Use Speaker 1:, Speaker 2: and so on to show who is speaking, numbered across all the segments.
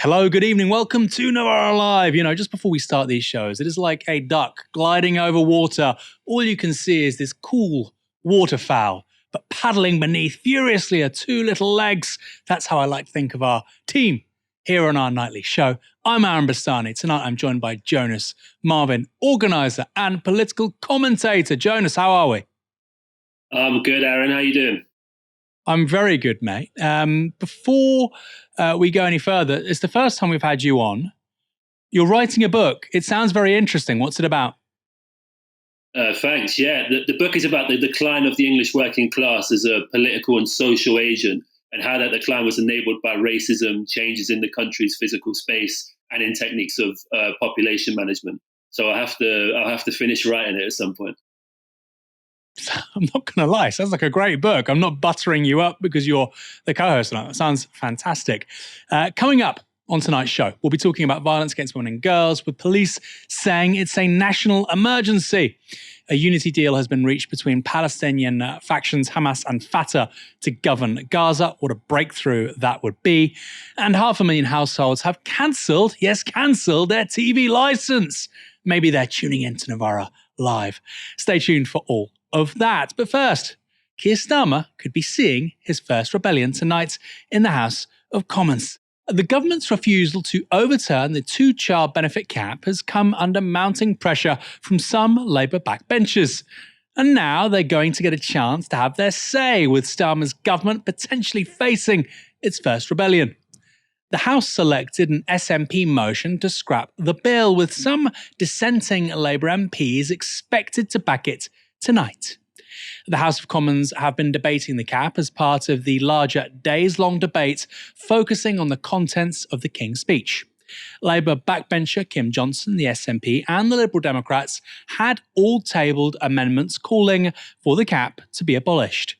Speaker 1: Hello, good evening. Welcome to Novara Live. Just before we start these shows, it is like a duck gliding over water. All you can see is this cool waterfowl, but paddling beneath furiously are two little legs. That's how I like to think of our team here on our nightly show. I'm Marvin Bastani. Tonight I'm joined by Jonas, Marvin, organizer and political commentator. Jonas, how are we?
Speaker 2: I'm good, Aaron. How you doing?
Speaker 1: I'm very good, mate. Before we go any further, it's the first time we've had you on. You're writing a book. It sounds very interesting. What's it about?
Speaker 2: Thanks. Yeah, the book is about the decline of the English working class as a political and social agent, and how that decline was enabled by racism, changes in the country's physical space, and in techniques of population management. So I'll have to finish writing it at some point.
Speaker 1: I'm not going to lie, sounds like a great book. I'm not buttering you up because you're the co-host tonight. That sounds fantastic. Coming up on tonight's show, we'll be talking about violence against women and girls, with police saying it's a national emergency. A unity deal has been reached between Palestinian factions Hamas and Fatah to govern Gaza. What a breakthrough that would be. And 500,000 households have cancelled their TV license. Maybe they're tuning in to Novara Live. Stay tuned for all of that. But first, Keir Starmer could be seeing his first rebellion tonight in the House of Commons. The government's refusal to overturn the two-child benefit cap has come under mounting pressure from some Labour backbenchers. And now they're going to get a chance to have their say, with Starmer's government potentially facing its first rebellion. The House selected an SNP motion to scrap the bill, with some dissenting Labour MPs expected to back it tonight. The House of Commons have been debating the cap as part of the larger days-long debate focusing on the contents of the King's speech. Labour backbencher Kim Johnson, the SNP, and the Liberal Democrats had all tabled amendments calling for the cap to be abolished.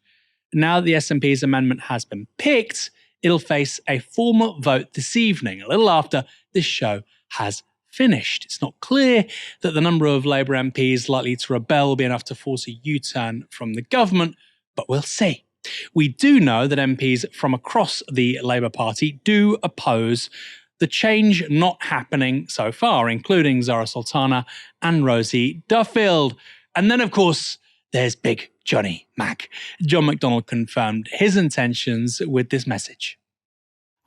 Speaker 1: Now that the SNP's amendment has been picked, it'll face a formal vote this evening, a little after this show has finished. It's not clear that the number of Labour MPs likely to rebel will be enough to force a U-turn from the government, but we'll see. We do know that MPs from across the Labour Party do oppose the change not happening so far, including Zara Sultana and Rosie Duffield. And then, of course, there's Big Johnny Mac. John McDonnell confirmed his intentions with this message.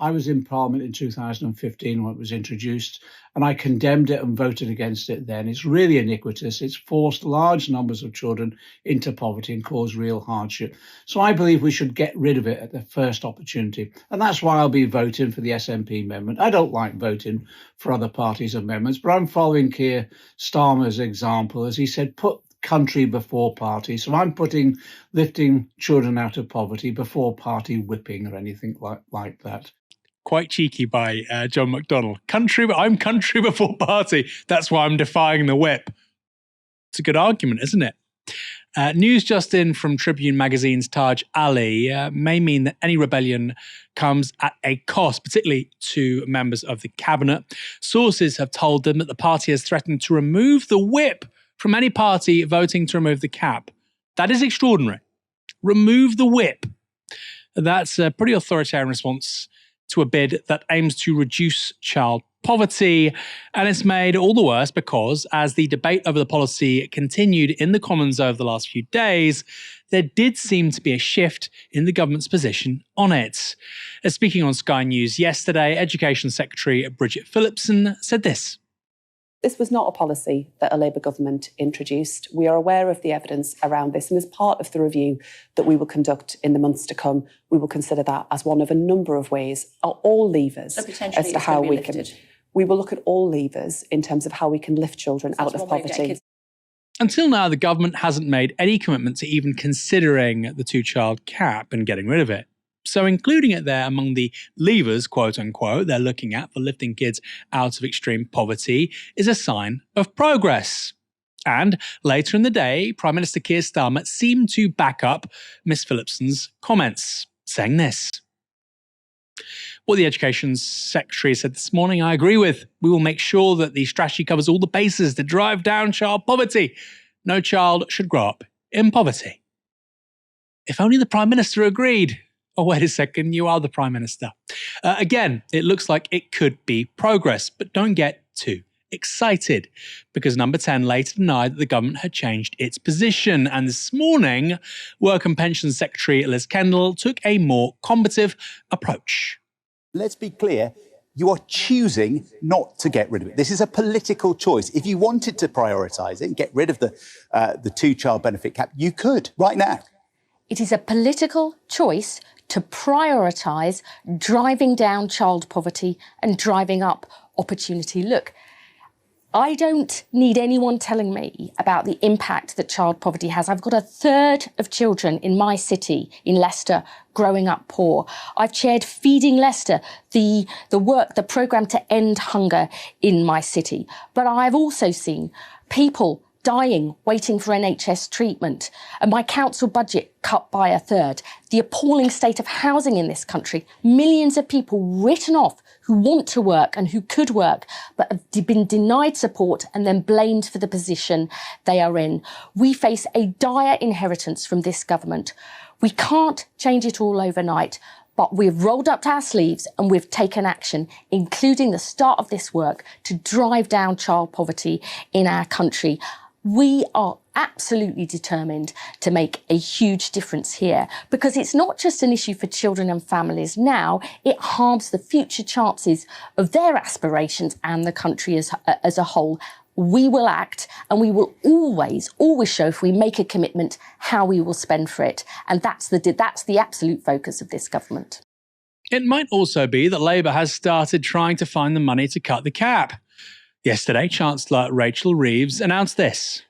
Speaker 3: I was in Parliament in 2015 when it was introduced, and I condemned it and voted against it then. It's really iniquitous. It's forced large numbers of children into poverty and caused real hardship. So I believe we should get rid of it at the first opportunity. And that's why I'll be voting for the SNP amendment. I don't like voting for other parties' amendments, but I'm following Keir Starmer's example. As he said, put country before party. So I'm putting lifting children out of poverty before party whipping or anything like that.
Speaker 1: Quite cheeky by John McDonnell. I'm country before party. That's why I'm defying the whip. It's a good argument, isn't it? News just in from Tribune magazine's Taj Ali may mean that any rebellion comes at a cost, particularly to members of the cabinet. Sources have told them that the party has threatened to remove the whip from any party voting to remove the cap. That is extraordinary. Remove the whip. That's a pretty authoritarian response to a bid that aims to reduce child poverty. And it's made all the worse because, as the debate over the policy continued in the Commons over the last few days, there did seem to be a shift in the government's position on it. Speaking on Sky News yesterday, Education Secretary Bridget Phillipson said this.
Speaker 4: This was not a policy that a Labour government introduced. We are aware of the evidence around this, and as part of the review that we will conduct in the months to come, we will consider that as one of a number of ways, all levers, as to how we can. We will look at all levers in terms of how we can lift children out of poverty.
Speaker 1: Until now, the government hasn't made any commitment to even considering the two-child cap and getting rid of it. So including it there among the levers, quote unquote, they're looking at for lifting kids out of extreme poverty is a sign of progress. And later in the day, Prime Minister Keir Starmer seemed to back up Ms. Phillipson's comments, saying this. What the Education Secretary said this morning, I agree with. We will make sure that the strategy covers all the bases to drive down child poverty. No child should grow up in poverty. If only the Prime Minister agreed. Oh, wait a second, you are the Prime Minister. Again, it looks like it could be progress, but don't get too excited, because Number 10 later denied that the government had changed its position. And this morning, Work and Pensions Secretary Liz Kendall took a more combative approach.
Speaker 5: Let's be clear, you are choosing not to get rid of it. This is a political choice. If you wanted to prioritise it and get rid of the two-child benefit cap, you could right now.
Speaker 6: It is a political choice to prioritise driving down child poverty and driving up opportunity. Look, I don't need anyone telling me about the impact that child poverty has. I've got a third of children in my city, in Leicester, growing up poor. I've chaired Feeding Leicester, the programme to end hunger in my city. But I've also seen people dying, waiting for NHS treatment, and my council budget cut by a third. The appalling state of housing in this country, millions of people written off who want to work and who could work, but have been denied support and then blamed for the position they are in. We face a dire inheritance from this government. We can't change it all overnight, but we've rolled up our sleeves and we've taken action, including the start of this work to drive down child poverty in our country. We are absolutely determined to make a huge difference here, because it's not just an issue for children and families now, it harms the future chances of their aspirations and the country as a whole. We will act, and we will always show, if we make a commitment, how we will spend for it. And that's the absolute focus of this government.
Speaker 1: It might also be that Labour has started trying to find the money to cut the cap. Yesterday, Chancellor Rachel Reeves announced this.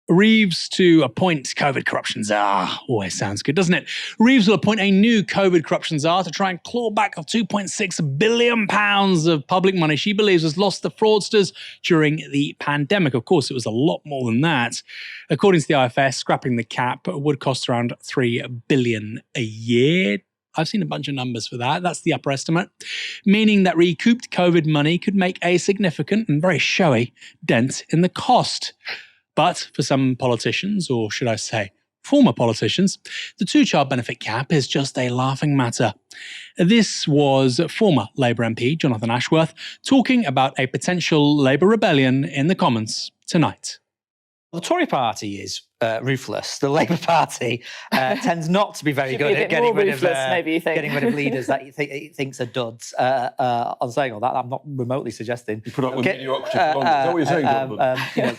Speaker 1: Reeves to appoint COVID corruption czar. Always sounds good, doesn't it? Reeves will appoint a new COVID corruption czar to try and claw back £2.6 billion of public money she believes was lost to fraudsters during the pandemic. Of course, it was a lot more than that. According to the IFS, scrapping the cap would cost around $3 billion a year. I've seen a bunch of numbers for that. That's the upper estimate, meaning that recouped COVID money could make a significant and very showy dent in the cost. But for some politicians, or should I say former politicians, the two-child benefit cap is just a laughing matter. This was former Labour MP Jonathan Ashworth talking about a potential Labour rebellion in the Commons tonight.
Speaker 7: The Tory party is ruthless. The Labour Party tends not to be very good at getting rid of leaders that it thinks are duds. On saying all that, I'm not remotely suggesting.
Speaker 8: You put up with mediocrity for longer. Is that what you're saying,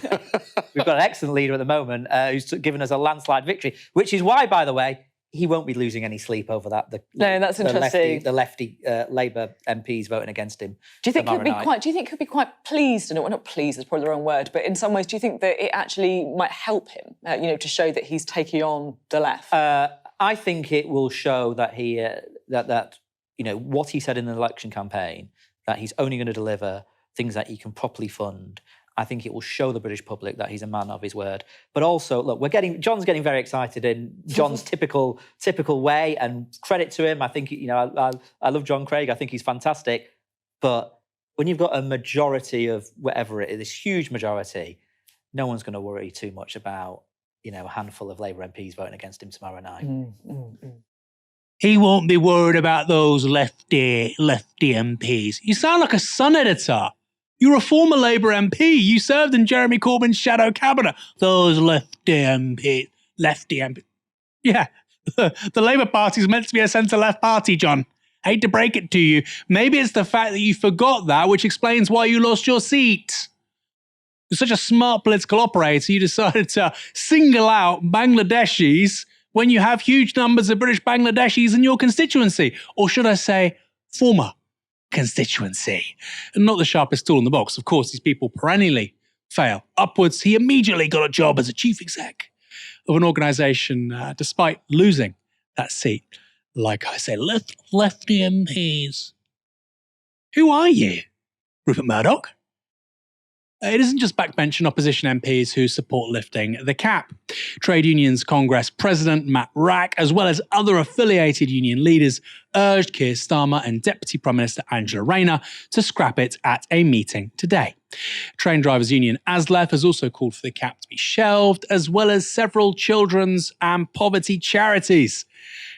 Speaker 7: we've got an excellent leader at the moment who's given us a landslide victory, which is why, by the way, he won't be losing any sleep over that.
Speaker 9: That's interesting.
Speaker 7: The lefty Labour MPs voting against him.
Speaker 9: Do you think he'll be quite pleased? And not pleased is probably the wrong word, but in some ways, do you think that it actually might help him? To show that he's taking on the left.
Speaker 7: I think it will show that he what he said in the election campaign, that he's only going to deliver things that he can properly fund. I think it will show the British public that he's a man of his word. But also, look, John's getting very excited in John's typical way, and credit to him. I think, I love John Craig. I think he's fantastic. But when you've got a majority of whatever it is, this huge majority, no one's going to worry too much about, a handful of Labour MPs voting against him tomorrow night.
Speaker 1: He won't be worried about those lefty MPs. You sound like a Sun editor. You're a former Labour MP. You served in Jeremy Corbyn's shadow cabinet. Those lefty MPs. Yeah, the Labour Party is meant to be a centre-left party, John. Hate to break it to you. Maybe it's the fact that you forgot that, which explains why you lost your seat. You're such a smart political operator, you decided to single out Bangladeshis when you have huge numbers of British Bangladeshis in your constituency. Or should I say, former constituency. And not the sharpest tool in the box. Of course, these people perennially fail upwards. He immediately got a job as a chief exec of an organisation despite losing that seat. Like I say, lefty MPs. Who are you? Rupert Murdoch? It isn't just backbench opposition MPs who support lifting the cap. Trade Unions Congress President Matt Rack, as well as other affiliated union leaders, urged Keir Starmer and Deputy Prime Minister Angela Rayner to scrap it at a meeting today. Train Drivers Union ASLEF has also called for the cap to be shelved, as well as several children's and poverty charities.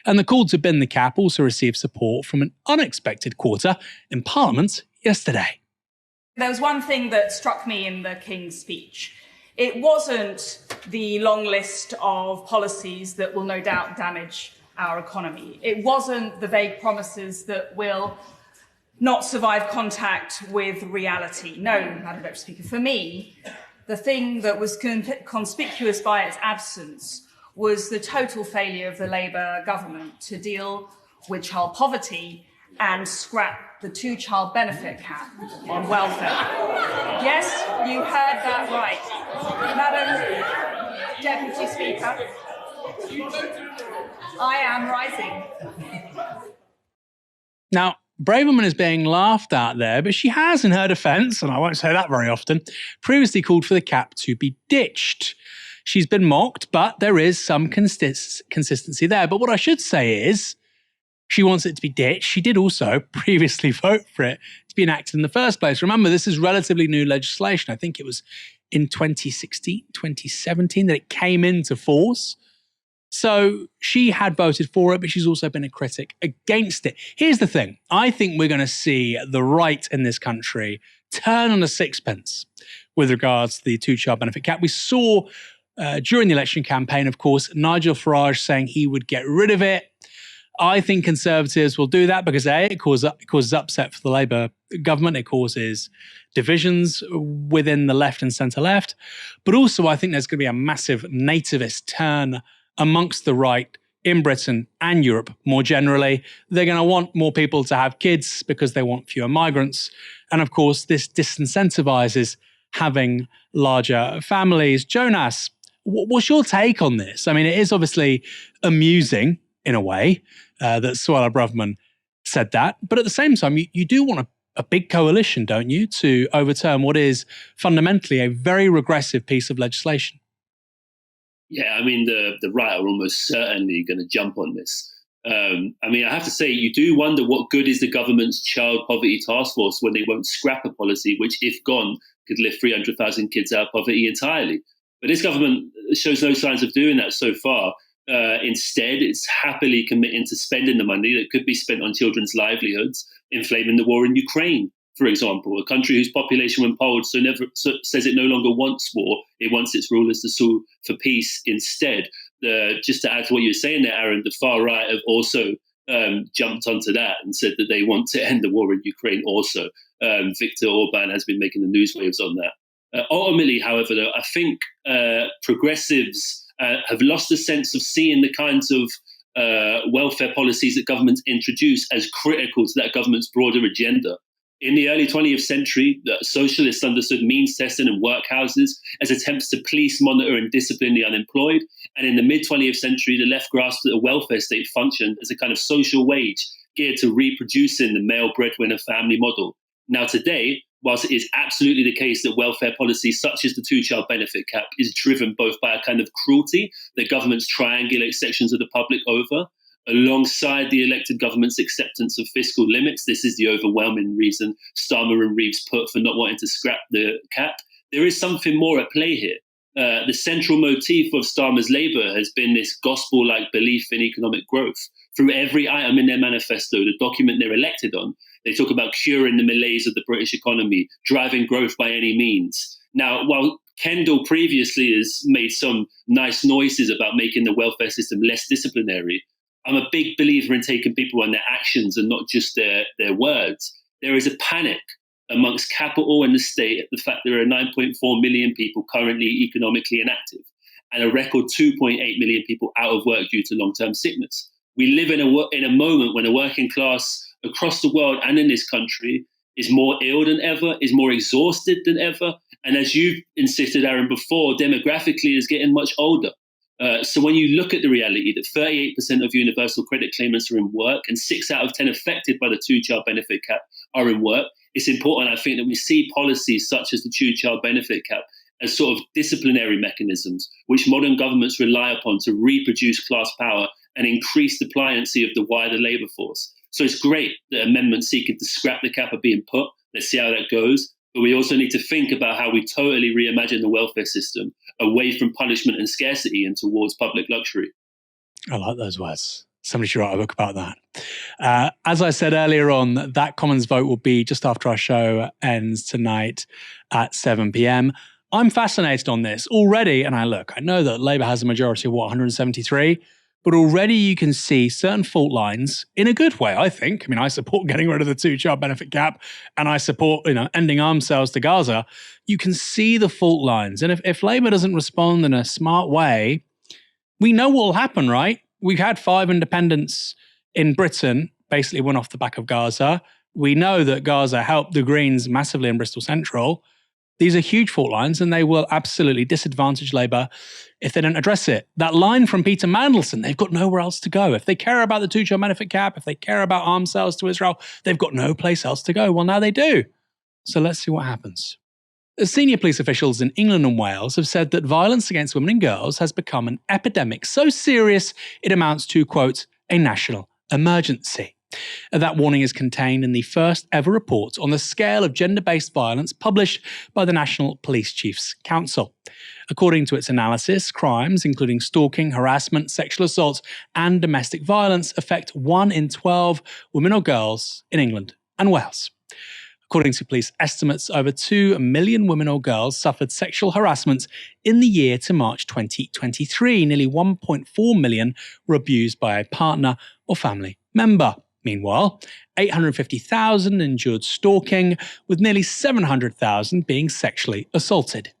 Speaker 1: And the call to bin the cap also received support from an unexpected quarter in Parliament yesterday.
Speaker 10: There was one thing that struck me in the King's speech. It wasn't the long list of policies that will no doubt damage our economy. It wasn't the vague promises that will not survive contact with reality. No, Madam Deputy Speaker, for me, the thing that was conspicuous by its absence was the total failure of the Labour government to deal with child poverty and scrap the two-child benefit cap on welfare. Yes, you heard that right. Madam Deputy Speaker, I am rising.
Speaker 1: Now, Braverman is being laughed at there, but she has, in her defence, and I won't say that very often, previously called for the cap to be ditched. She's been mocked, but there is some consistency there. But what I should say is, she wants it to be ditched. She did also previously vote for it to be enacted in the first place. Remember, this is relatively new legislation. I think it was in 2016, 2017 that it came into force. So she had voted for it, but she's also been a critic against it. Here's the thing. I think we're going to see the right in this country turn on a sixpence with regards to the two-child benefit cap. We saw during the election campaign, of course, Nigel Farage saying he would get rid of it. I think Conservatives will do that because A, it causes upset for the Labour government. It causes divisions within the left and centre-left. But also I think there's going to be a massive nativist turn amongst the right in Britain and Europe more generally. They're going to want more people to have kids because they want fewer migrants. And of course, this disincentivises having larger families. Jonas, what's your take on this? I mean, it is obviously amusing in a way that Suella Braverman said that. But at the same time, you do want a big coalition, don't you, to overturn what is fundamentally a very regressive piece of legislation.
Speaker 2: Yeah, I mean, the right are almost certainly going to jump on this. I mean, I have to say, you do wonder what good is the government's child poverty task force when they won't scrap a policy which, if gone, could lift 300,000 kids out of poverty entirely. But this government shows no signs of doing that so far. Instead, it's happily committing to spending the money that could be spent on children's livelihoods, inflaming the war in Ukraine, for example, a country whose population, when polled, says it no longer wants war. It wants its rulers to sue for peace instead. Just to add to what you were saying there, Aaron, the far right have also jumped onto that and said that they want to end the war in Ukraine also. Viktor Orban has been making the news waves on that. Ultimately, however, though, I think progressives have lost a sense of seeing the kinds of welfare policies that governments introduce as critical to that government's broader agenda. In the early 20th century, the socialists understood means testing and workhouses as attempts to police, monitor and discipline the unemployed. And in the mid-20th century, the left grasped that a welfare state functioned as a kind of social wage geared to reproducing the male breadwinner family model. Now today, whilst it is absolutely the case that welfare policy such as the two-child benefit cap is driven both by a kind of cruelty that governments triangulate sections of the public over, alongside the elected government's acceptance of fiscal limits, this is the overwhelming reason Starmer and Reeves put for not wanting to scrap the cap, there is something more at play here. The central motif of Starmer's Labour has been this gospel-like belief in economic growth. Through every item in their manifesto, the document they're elected on, they talk about curing the malaise of the British economy, driving growth by any means. Now, while Kendall previously has made some nice noises about making the welfare system less disciplinary, I'm a big believer in taking people on their actions and not just their words. There is a panic amongst capital and the state at the fact there are 9.4 million people currently economically inactive and a record 2.8 million people out of work due to long-term sickness. We live in a moment when a working class across the world and in this country is more ill than ever, is more exhausted than ever. And as you insisted, Aaron, before, demographically is getting much older. So when you look at the reality that 38% of universal credit claimants are in work and 6 out of 10 affected by the two-child benefit cap are in work, it's important, I think, that we see policies such as the two-child benefit cap as sort of disciplinary mechanisms, which modern governments rely upon to reproduce class power and increase the pliancy of the wider labour force. So it's great that amendments seeking to scrap the cap are being put. Let's see how that goes. But we also need to think about how we totally reimagine the welfare system away from punishment and scarcity and towards public luxury.
Speaker 1: I like those words. Somebody should write a book about that. As I said earlier on, that Commons vote will be just after our show ends tonight at 7 p.m. I'm fascinated on this already. And I know that Labour has a majority of 173, but already you can see certain fault lines in a good way, I think. I mean, I support getting rid of the two-child benefit cap and I support, ending arms sales to Gaza. You can see the fault lines. And if Labour doesn't respond in a smart way, we know what will happen, right? We've had 5 independents in Britain basically went off the back of Gaza. We know that Gaza helped the Greens massively in Bristol Central. These are huge fault lines and they will absolutely disadvantage Labour if they don't address it. That line from Peter Mandelson, they've got nowhere else to go. If they care about the two-child benefit cap, if they care about arms sales to Israel, they've got no place else to go. Well, now they do. So let's see what happens. Senior police officials in England and Wales have said that violence against women and girls has become an epidemic so serious it amounts to, quote, a national emergency. That warning is contained in the first ever report on the scale of gender-based violence published by the National Police Chiefs Council. According to its analysis, crimes including stalking, harassment, sexual assault and domestic violence affect 1 in 12 women or girls in England and Wales. According to police estimates, over 2 million women or girls suffered sexual harassment in the year to March 2023. Nearly 1.4 million were abused by a partner or family member. Meanwhile, 850,000 endured stalking, with nearly 700,000 being sexually assaulted.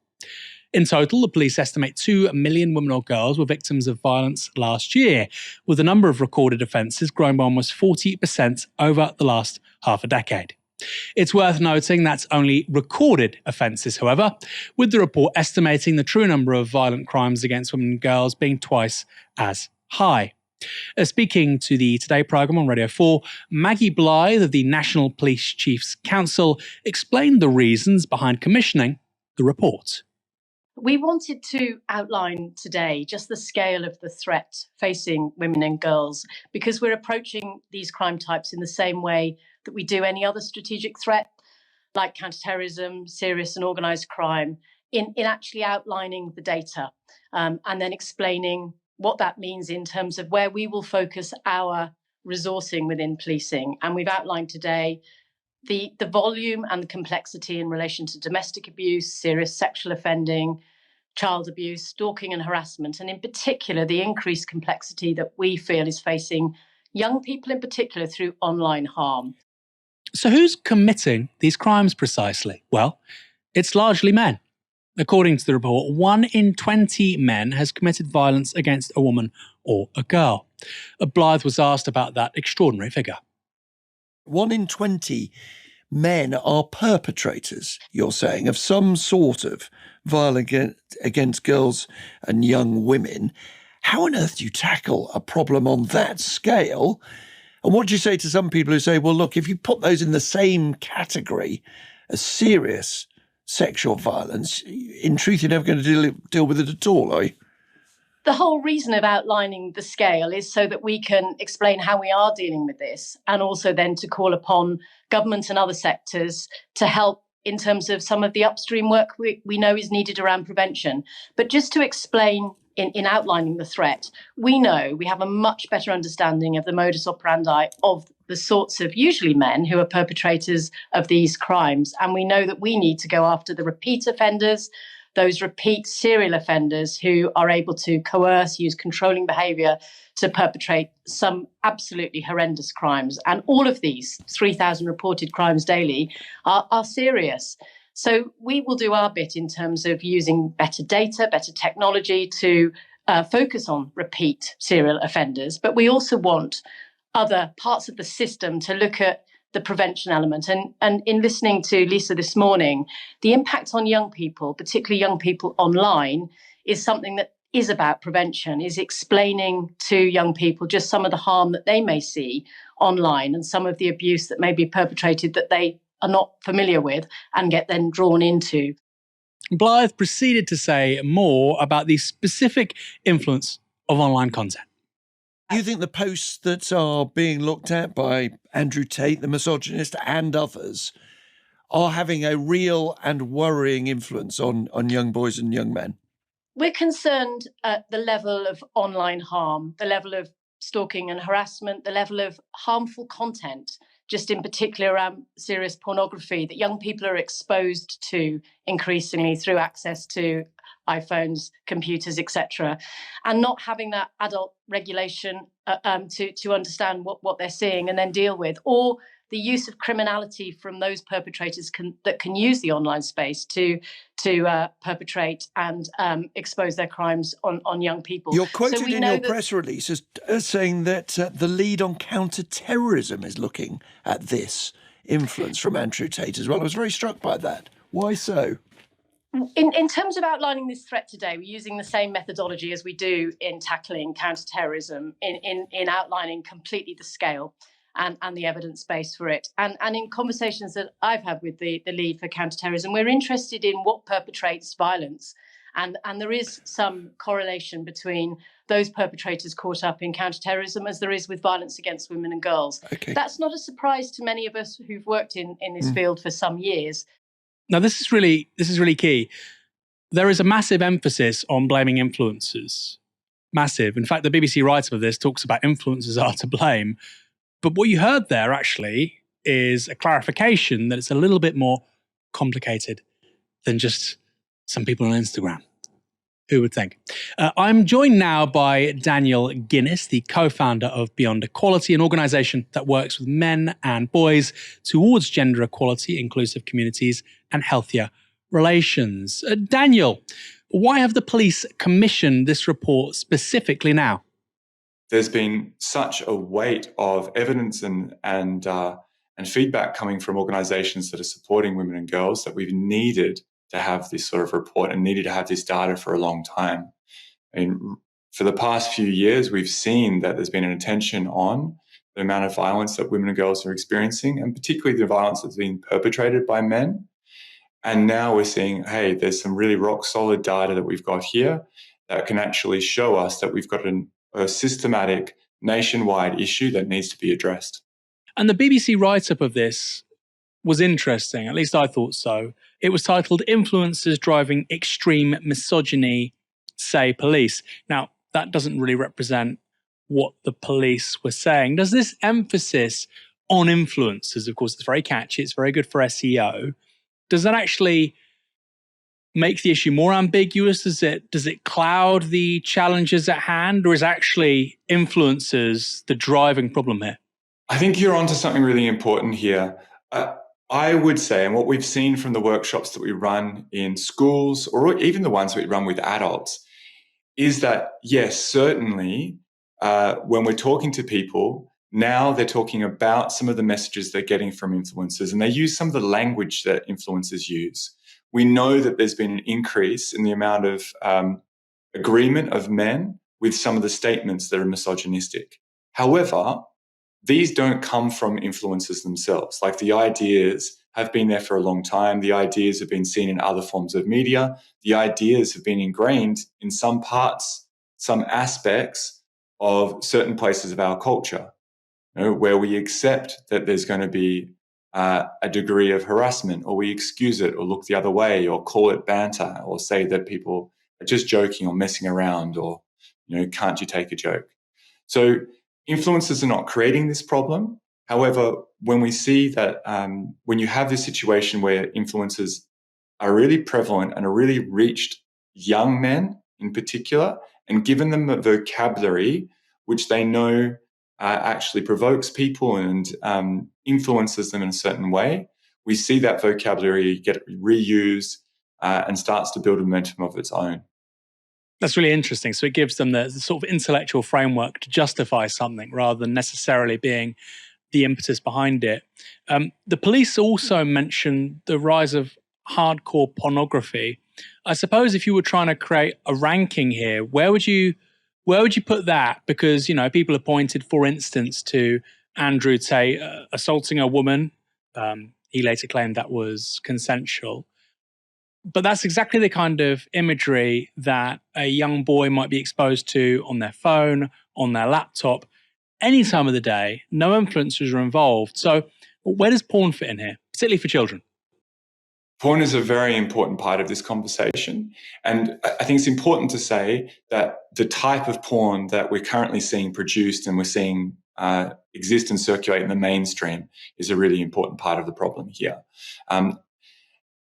Speaker 1: In total, the police estimate 2 million women or girls were victims of violence last year, with the number of recorded offences growing by almost 40% over the last half a decade. It's worth noting that's only recorded offences, however, with the report estimating the true number of violent crimes against women and girls being twice as high. Speaking to the Today programme on Radio 4, Maggie Blythe of the National Police Chiefs Council explained the reasons behind commissioning the report.
Speaker 11: We wanted to outline today just the scale of the threat facing women and girls, because we're approaching these crime types in the same way that we do any other strategic threat, like counterterrorism, serious and organised crime, in actually outlining the data and then explaining what that means in terms of where we will focus our resourcing within policing. And we've outlined today the volume and the complexity in relation to domestic abuse, serious sexual offending, child abuse, stalking and harassment, and in particular, the increased complexity that we feel is facing young people in particular through online harm.
Speaker 1: So who's committing these crimes precisely? Well, it's largely men. According to the report, 1 in 20 men has committed violence against a woman or a girl. Blythe was asked about that extraordinary figure.
Speaker 12: 1 in 20 men are perpetrators, you're saying, of some sort of violence against girls and young women. How on earth do you tackle a problem on that scale? And what do you say to some people who say, well, look, if you put those in the same category as serious sexual violence, in truth, you're never going to deal with it at all, are you?
Speaker 11: The whole reason of outlining the scale is so that we can explain how we are dealing with this, and also then to call upon government and other sectors to help in terms of some of the upstream work we know is needed around prevention. But just to explain in outlining the threat, we know we have a much better understanding of the modus operandi of the sorts of usually men who are perpetrators of these crimes. And we know that we need to go after the repeat offenders, those repeat serial offenders who are able to coerce, use controlling behaviour to perpetrate some absolutely horrendous crimes. And all of these 3,000 reported crimes daily are serious. So we will do our bit in terms of using better data, better technology to focus on repeat serial offenders. But we also want other parts of the system to look at the prevention element. And in listening to Lisa this morning, the impact on young people, particularly young people online, is something that is about prevention, is explaining to young people just some of the harm that they may see online and some of the abuse that may be perpetrated that they are not familiar with and get then drawn into.
Speaker 1: Blythe proceeded to say more about the specific influence of online content.
Speaker 12: Do you think the posts that are being looked at by Andrew Tate, the misogynist, and others are having a real and worrying influence on young boys and young men?
Speaker 11: We're concerned at the level of online harm, the level of stalking and harassment, the level of harmful content, just in particular around serious pornography that young people are exposed to increasingly through access to iPhones, computers, etc., and not having that adult regulation to understand what they're seeing and then deal with, or the use of criminality from those perpetrators that can use the online space to perpetrate and expose their crimes on young people.
Speaker 12: You're quoted in your press release as saying that the lead on counter-terrorism is looking at this influence from Andrew Tate as well. I was very struck by that. Why so?
Speaker 11: In terms of outlining this threat today, we're using the same methodology as we do in tackling counter-terrorism, in outlining completely the scale and the evidence base for it. And in conversations that I've had with the lead for counterterrorism, we're interested in what perpetrates violence. And there is some correlation between those perpetrators caught up in counterterrorism as there is with violence against women and girls.
Speaker 1: Okay.
Speaker 11: That's not a surprise to many of us who've worked in this field for some years.
Speaker 1: Now, this is really key. There is a massive emphasis on blaming influencers. Massive. In fact, the BBC writer of this talks about influencers are to blame. But what you heard there actually is a clarification that it's a little bit more complicated than just some people on Instagram. Who would think? I'm joined now by Daniel Guinness, the co-founder of Beyond Equality, an organisation that works with men and boys towards gender equality, inclusive communities, and healthier relations. Daniel, why have the police commissioned this report specifically now?
Speaker 13: There's been such a weight of evidence and feedback coming from organisations that are supporting women and girls that we've needed to have this sort of report and needed to have this data for a long time. I mean, for the past few years, we've seen that there's been an attention on the amount of violence that women and girls are experiencing, and particularly the violence that's being perpetrated by men. And now we're seeing, hey, there's some really rock solid data that we've got here that can actually show us that we've got a systematic nationwide issue that needs to be addressed.
Speaker 1: And the BBC write-up of this was interesting, at least I thought so. It was titled Influencers Driving Extreme Misogyny, Say Police. Now, that doesn't really represent what the police were saying. Does this emphasis on influencers, of course, it's very catchy, it's very good for SEO, does that actually make the issue more ambiguous? Does it cloud the challenges at hand, or is actually influencers the driving problem here?
Speaker 13: I think you're onto something really important here. I would say, and what we've seen from the workshops that we run in schools, or even the ones that we run with adults, is that, yes, certainly when we're talking to people, now they're talking about some of the messages they're getting from influencers, and they use some of the language that influencers use. We know that there's been an increase in the amount of agreement of men with some of the statements that are misogynistic. However, these don't come from influencers themselves. Like, the ideas have been there for a long time. The ideas have been seen in other forms of media. The ideas have been ingrained in some parts, some aspects of certain places of our culture, where we accept that there's going to be a degree of harassment, or we excuse it or look the other way or call it banter or say that people are just joking or messing around, or, can't you take a joke? So influencers are not creating this problem. However, when we see that when you have this situation where influencers are really prevalent and are really reached young men in particular, and given them a vocabulary which they know actually provokes people and influences them in a certain way, we see that vocabulary get reused and starts to build a momentum of its own.
Speaker 1: That's really interesting. So it gives them the sort of intellectual framework to justify something rather than necessarily being the impetus behind it. The police also mentioned the rise of hardcore pornography. I suppose if you were trying to create a ranking here, where would you put that? Because, people have pointed, for instance, to Andrew Tate assaulting a woman. He later claimed that was consensual. But that's exactly the kind of imagery that a young boy might be exposed to on their phone, on their laptop, any time of the day. No influencers are involved. So where does porn fit in here, particularly for children?
Speaker 13: Porn is a very important part of this conversation. And I think it's important to say that the type of porn that we're currently seeing produced and we're seeing exist and circulate in the mainstream is a really important part of the problem here.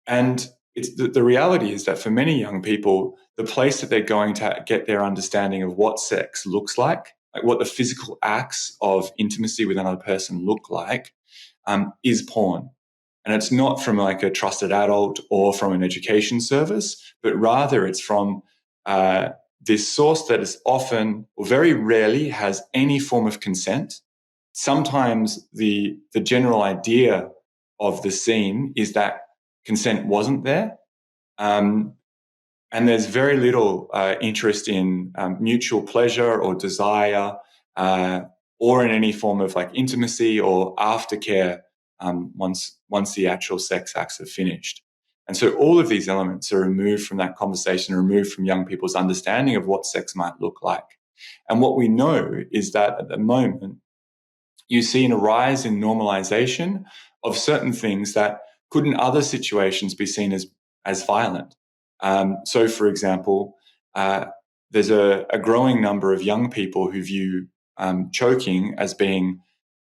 Speaker 13: And the reality is that for many young people, the place that they're going to get their understanding of what sex looks like what the physical acts of intimacy with another person look like, is porn. And it's not from like a trusted adult or from an education service, but rather it's from this source that is often or very rarely has any form of consent. Sometimes the general idea of the scene is that consent wasn't there. And there's very little interest in mutual pleasure or desire or in any form of like intimacy or aftercare once the actual sex acts are finished. And so all of these elements are removed from that conversation, removed from young people's understanding of what sex might look like. And what we know is that at the moment, you see a rise in normalization of certain things that could in other situations be seen as violent. So, for example, there's a growing number of young people who view choking as being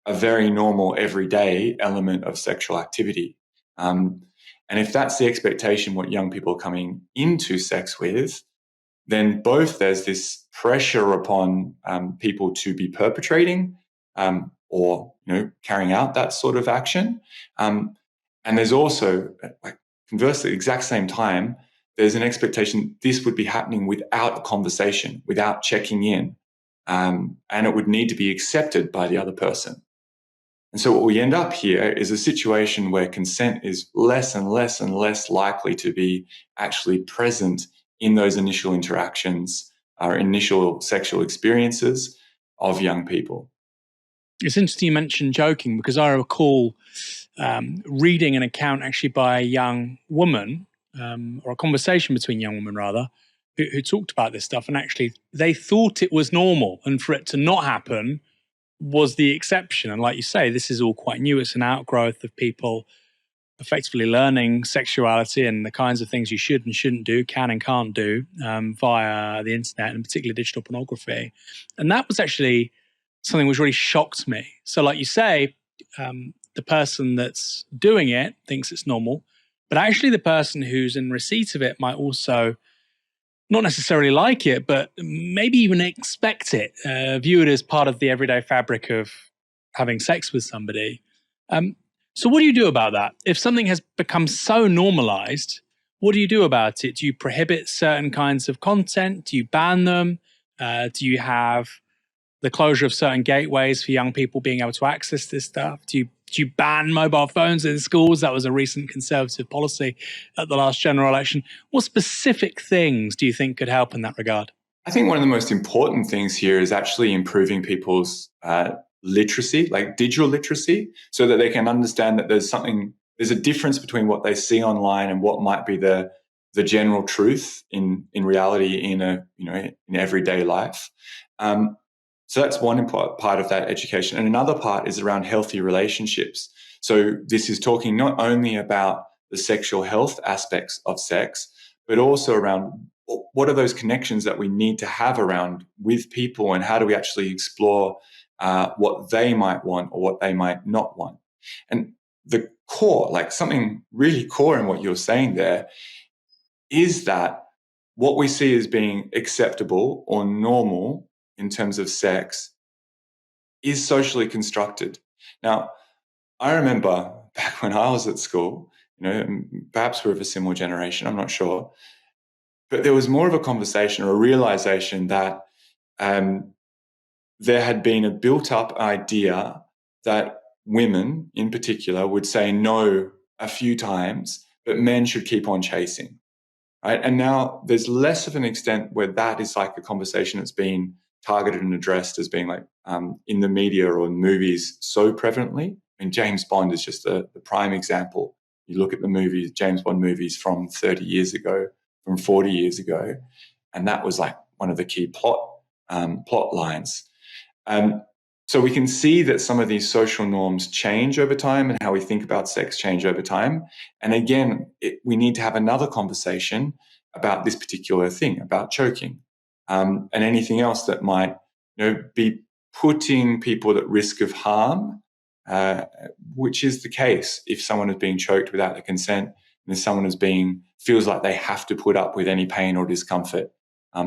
Speaker 13: a very normal, everyday element of sexual activity. And if that's the expectation, what young people are coming into sex with, then both there's this pressure upon people to be perpetrating or carrying out that sort of action. And there's also, like, conversely, at the exact same time, there's an expectation this would be happening without a conversation, without checking in, and it would need to be accepted by the other person. And so what we end up here is a situation where consent is less and less and less likely to be actually present in those initial interactions or initial sexual experiences of young people.
Speaker 1: It's interesting you mentioned joking, because I recall reading an account actually by a young woman, or a conversation between young women rather, who talked about this stuff, and actually they thought it was normal, and for it to not happen was the exception. And like you say, this is all quite new. It's an outgrowth of people effectively learning sexuality and the kinds of things you should and shouldn't do, can and can't do via the internet, and particularly digital pornography. And that was actually something which really shocked me. So like you say, the person that's doing it thinks it's normal, but actually the person who's in receipt of it might also not necessarily like it, but maybe even expect it, view it as part of the everyday fabric of having sex with somebody. So what do you do about that? If something has become so normalized, what do you do about it? Do you prohibit certain kinds of content? Do you ban them? Do you have the closure of certain gateways for young people being able to access this stuff? Do you ban mobile phones in schools? That was a recent Conservative policy at the last general election. What specific things do you think could help in that regard?
Speaker 13: I think one of the most important things here is actually improving people's literacy, like digital literacy, so that they can understand that there's a difference between what they see online and what might be the general truth in reality in everyday life. So that's one part of that education. And another part is around healthy relationships. So this is talking not only about the sexual health aspects of sex, but also around what are those connections that we need to have around with people, and how do we actually explore what they might want or what they might not want. And the core, like something really core in what you're saying there, is that what we see as being acceptable or normal in terms of sex is socially constructed. Now, I remember back when I was at school, perhaps we're of a similar generation, I'm not sure, but there was more of a conversation or a realization that there had been a built-up idea that women in particular would say no a few times, but men should keep on chasing. right? And now there's less of an extent where that is like a conversation that's being targeted and addressed as being like in the media or in movies so prevalently. And James Bond is just the prime example. You look at the movies, James Bond movies from 30 years ago, from 40 years ago, and that was like one of the key plot lines. So we can see that some of these social norms change over time and how we think about sex change over time. And again, we need to have another conversation about this particular thing, about choking, and anything else that might be putting people at risk of harm, which is the case if someone is being choked without their consent and if someone feels like they have to put up with any pain or discomfort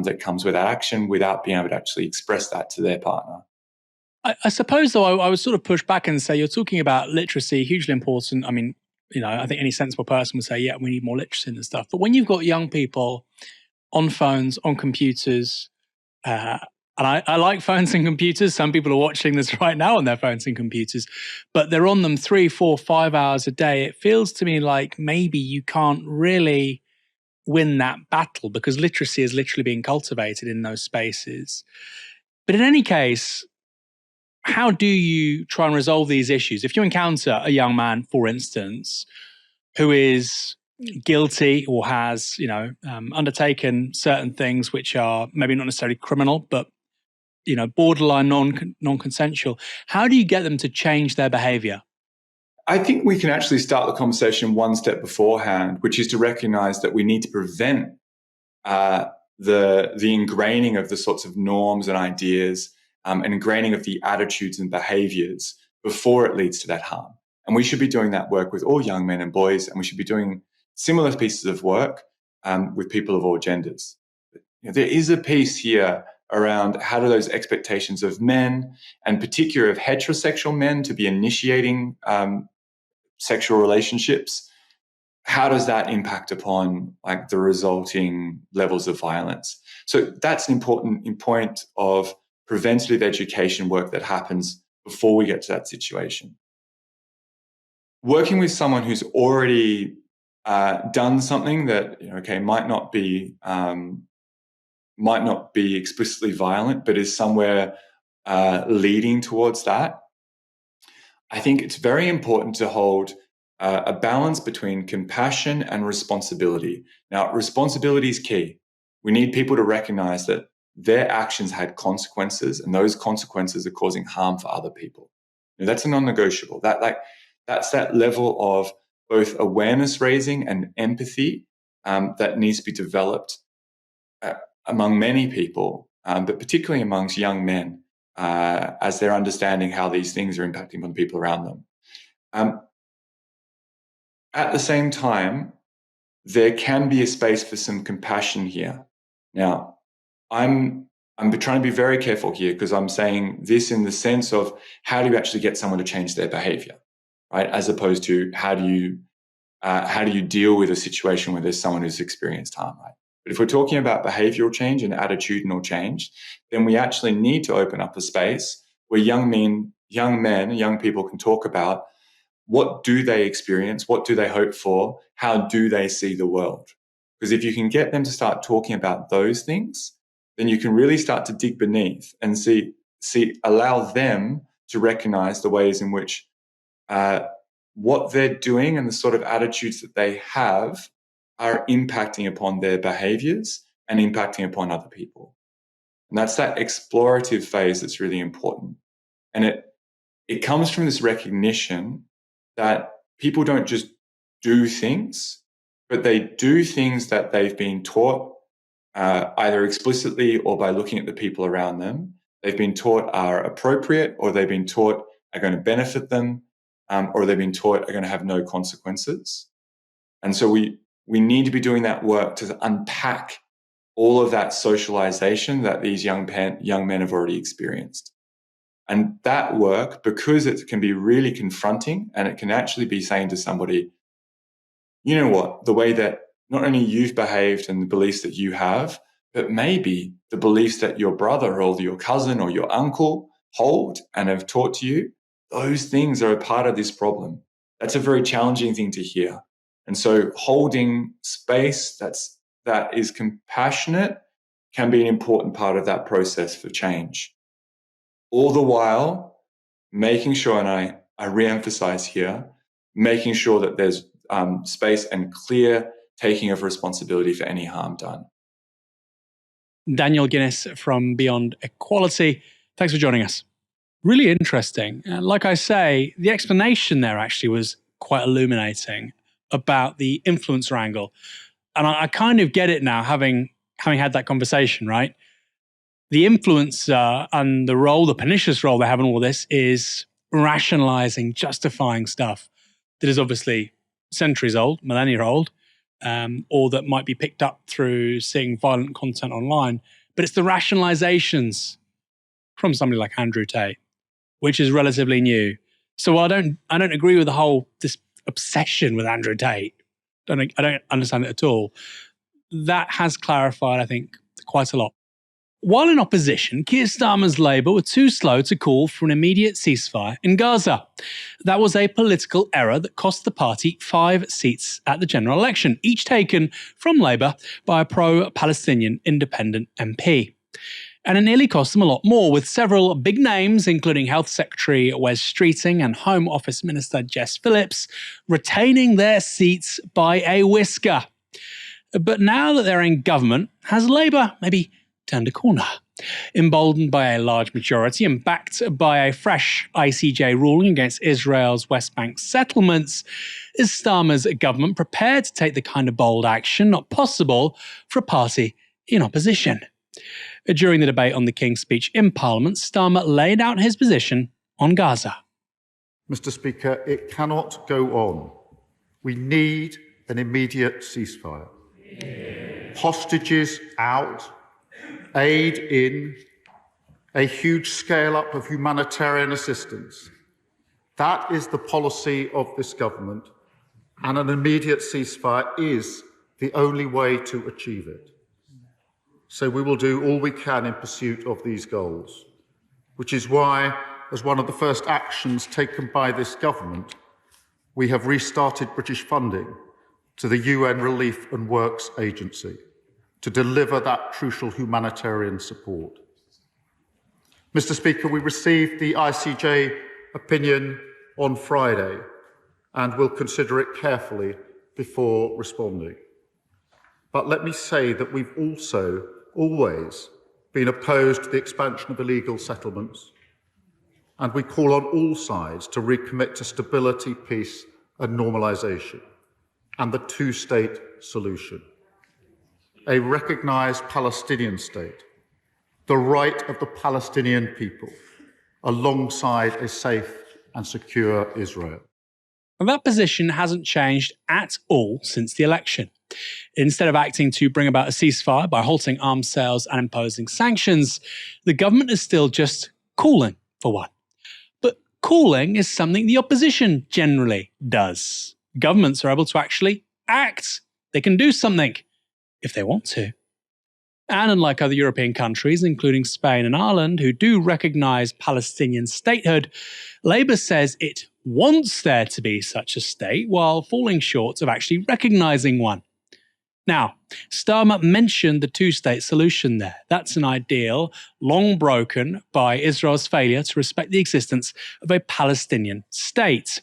Speaker 13: that comes with that action without being able to actually express that to their partner.
Speaker 1: I suppose, though, I would sort of push back and say you're talking about literacy, hugely important. I mean, I think any sensible person would say, yeah, we need more literacy and stuff. But when you've got young people on phones, on computers, and I like phones and computers. Some people are watching this right now on their phones and computers, but they're on them 3, 4, 5 hours a day. It feels to me like maybe you can't really win that battle because literacy is literally being cultivated in those spaces. But in any case, how do you try and resolve these issues? If you encounter a young man, for instance, who is guilty or has, undertaken certain things which are maybe not necessarily criminal, but borderline non-consensual, how do you get them to change their behavior?
Speaker 13: I think we can actually start the conversation one step beforehand, which is to recognize that we need to prevent the ingraining of the sorts of norms and ideas and ingraining of the attitudes and behaviors before it leads to that harm. And we should be doing that work with all young men and boys, and we should be doing similar pieces of work with people of all genders. There is a piece here around how do those expectations of men, and particularly of heterosexual men, to be initiating sexual relationships, how does that impact upon like the resulting levels of violence? So that's an important point of preventative education work that happens before we get to that situation. Working with someone who's already done something that might not be explicitly violent, but is somewhere leading towards that. I think it's very important to hold a balance between compassion and responsibility. Now, responsibility is key. We need people to recognize that their actions had consequences, and those consequences are causing harm for other people. That's a non-negotiable. That's that level of both awareness raising and empathy that needs to be developed among many people, but particularly amongst young men, as they're understanding how these things are impacting on the people around them. At the same time, there can be a space for some compassion here. Now, I'm trying to be very careful here because I'm saying this in the sense of how do you actually get someone to change their behavior, right? As opposed to how do you deal with a situation where there's someone who's experienced harm, right? But if we're talking about behavioral change and attitudinal change, then we actually need to open up a space where young people can talk about what do they experience, what do they hope for, how do they see the world? Because if you can get them to start talking about those things, then you can really start to dig beneath and allow them to recognize the ways in which what they're doing and the sort of attitudes that they have are impacting upon their behaviors and impacting upon other people. And that's that explorative phase that's really important. And it comes from this recognition that people don't just do things, but they do things that they've been taught either explicitly or by looking at the people around them. They've been taught are appropriate, or they've been taught are going to benefit them, or they've been taught are going to have no consequences. And so we need to be doing that work to unpack all of that socialization that these young men have already experienced. And that work, because it can be really confronting, and it can actually be saying to somebody, you know what, the way that not only you've behaved and the beliefs that you have, but maybe the beliefs that your brother or your cousin or your uncle hold and have taught to you, those things are a part of this problem. That's a very challenging thing to hear. And so holding space that's that is compassionate can be an important part of that process for change. All the while, making sure, and I re-emphasize here, making sure that there's space and clear taking of responsibility for any harm done.
Speaker 1: Daniel Guinness from Beyond Equality, thanks for joining us. Really interesting. Like I say, the explanation there actually was quite illuminating about the influencer angle. And I kind of get it now, having had that conversation, right? The influencer and the role, the pernicious role they have in all this is rationalizing, justifying stuff that is obviously centuries old, millennia old, or that might be picked up through seeing violent content online. But it's the rationalizations from somebody like Andrew Tate, which is relatively new. So I don't agree with this obsession with Andrew Tate. I don't understand it at all. That has clarified, I think, quite a lot. While in opposition, Keir Starmer's Labour were too slow to call for an immediate ceasefire in Gaza. That was a political error that cost the party 5 seats at the general election, each taken from Labour by a pro-Palestinian independent MP. And it nearly cost them a lot more, with several big names, including Health Secretary Wes Streeting and Home Office Minister Jess Phillips, retaining their seats by a whisker. But now that they're in government, has Labour maybe turned a corner? Emboldened by a large majority and backed by a fresh ICJ ruling against Israel's West Bank settlements, is Starmer's government prepared to take the kind of bold action not possible for a party in opposition? During the debate on the King's speech in Parliament, Starmer laid out his position on Gaza.
Speaker 14: Mr. Speaker, it cannot go on. We need an immediate ceasefire. Hostages out, aid in, a huge scale-up of humanitarian assistance. That is the policy of this government, and an immediate ceasefire is the only way to achieve it. So we will do all we can in pursuit of these goals, which is why, as one of the first actions taken by this government, we have restarted British funding to the UN Relief and Works Agency to deliver that crucial humanitarian support. Mr. Speaker, we received the ICJ opinion on Friday and will consider it carefully before responding. But let me say that we've also always been opposed to the expansion of illegal settlements, and we call on all sides to recommit to stability, peace and normalisation, and the two-state solution. A recognised Palestinian state, the right of the Palestinian people, alongside a safe and secure Israel.
Speaker 1: And that position hasn't changed at all since the election. Instead of acting to bring about a ceasefire by halting arms sales and imposing sanctions, the government is still just calling for one. But calling is something the opposition generally does. Governments are able to actually act. They can do something if they want to. And unlike other European countries, including Spain and Ireland, who do recognise Palestinian statehood, Labour says it wants there to be such a state while falling short of actually recognising one. Now, Starmer mentioned the two-state solution there. That's an ideal long broken by Israel's failure to respect the existence of a Palestinian state.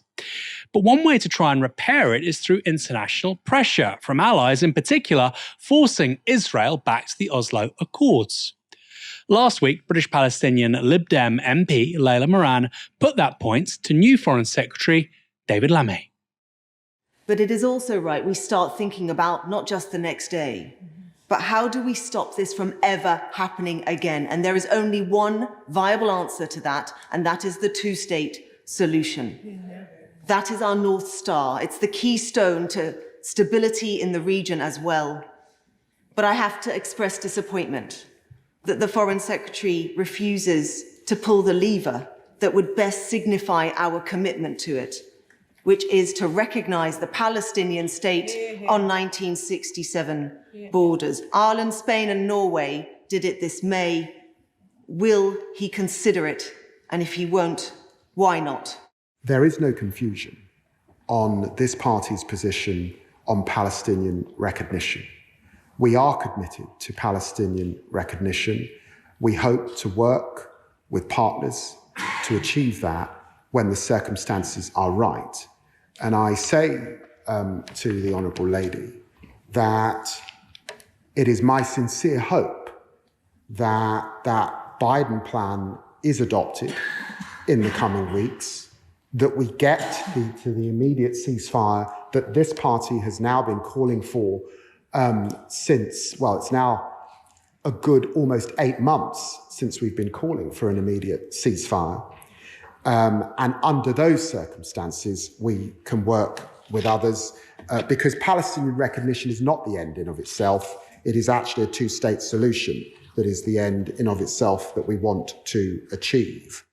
Speaker 1: But one way to try and repair it is through international pressure, from allies in particular, forcing Israel back to the Oslo Accords. Last week, British Palestinian Lib Dem MP Layla Moran put that point to new Foreign Secretary David Lammy.
Speaker 15: But it is also right we start thinking about not just the next day, but how do we stop this from ever happening again? And there is only one viable answer to that, and that is the two-state solution. That is our North Star. It's the keystone to stability in the region as well. But I have to express disappointment that the Foreign Secretary refuses to pull the lever that would best signify our commitment to it, which is to recognise the Palestinian state on 1967 borders. Ireland, Spain and Norway did it this May. Will he consider it? And if he won't, why not?
Speaker 16: There is no confusion on this party's position on Palestinian recognition. We are committed to Palestinian recognition. We hope to work with partners to achieve that when the circumstances are right. And I say to the Honourable Lady that it is my sincere hope that that Biden plan is adopted in the coming weeks, that we get to the immediate ceasefire that this party has now been calling for since, well, it's now a good almost 8 months since we've been calling for an immediate ceasefire. And under those circumstances, we can work with others because Palestinian recognition is not the end in of itself. It is actually a two-state solution that is the end in of itself that we want to achieve.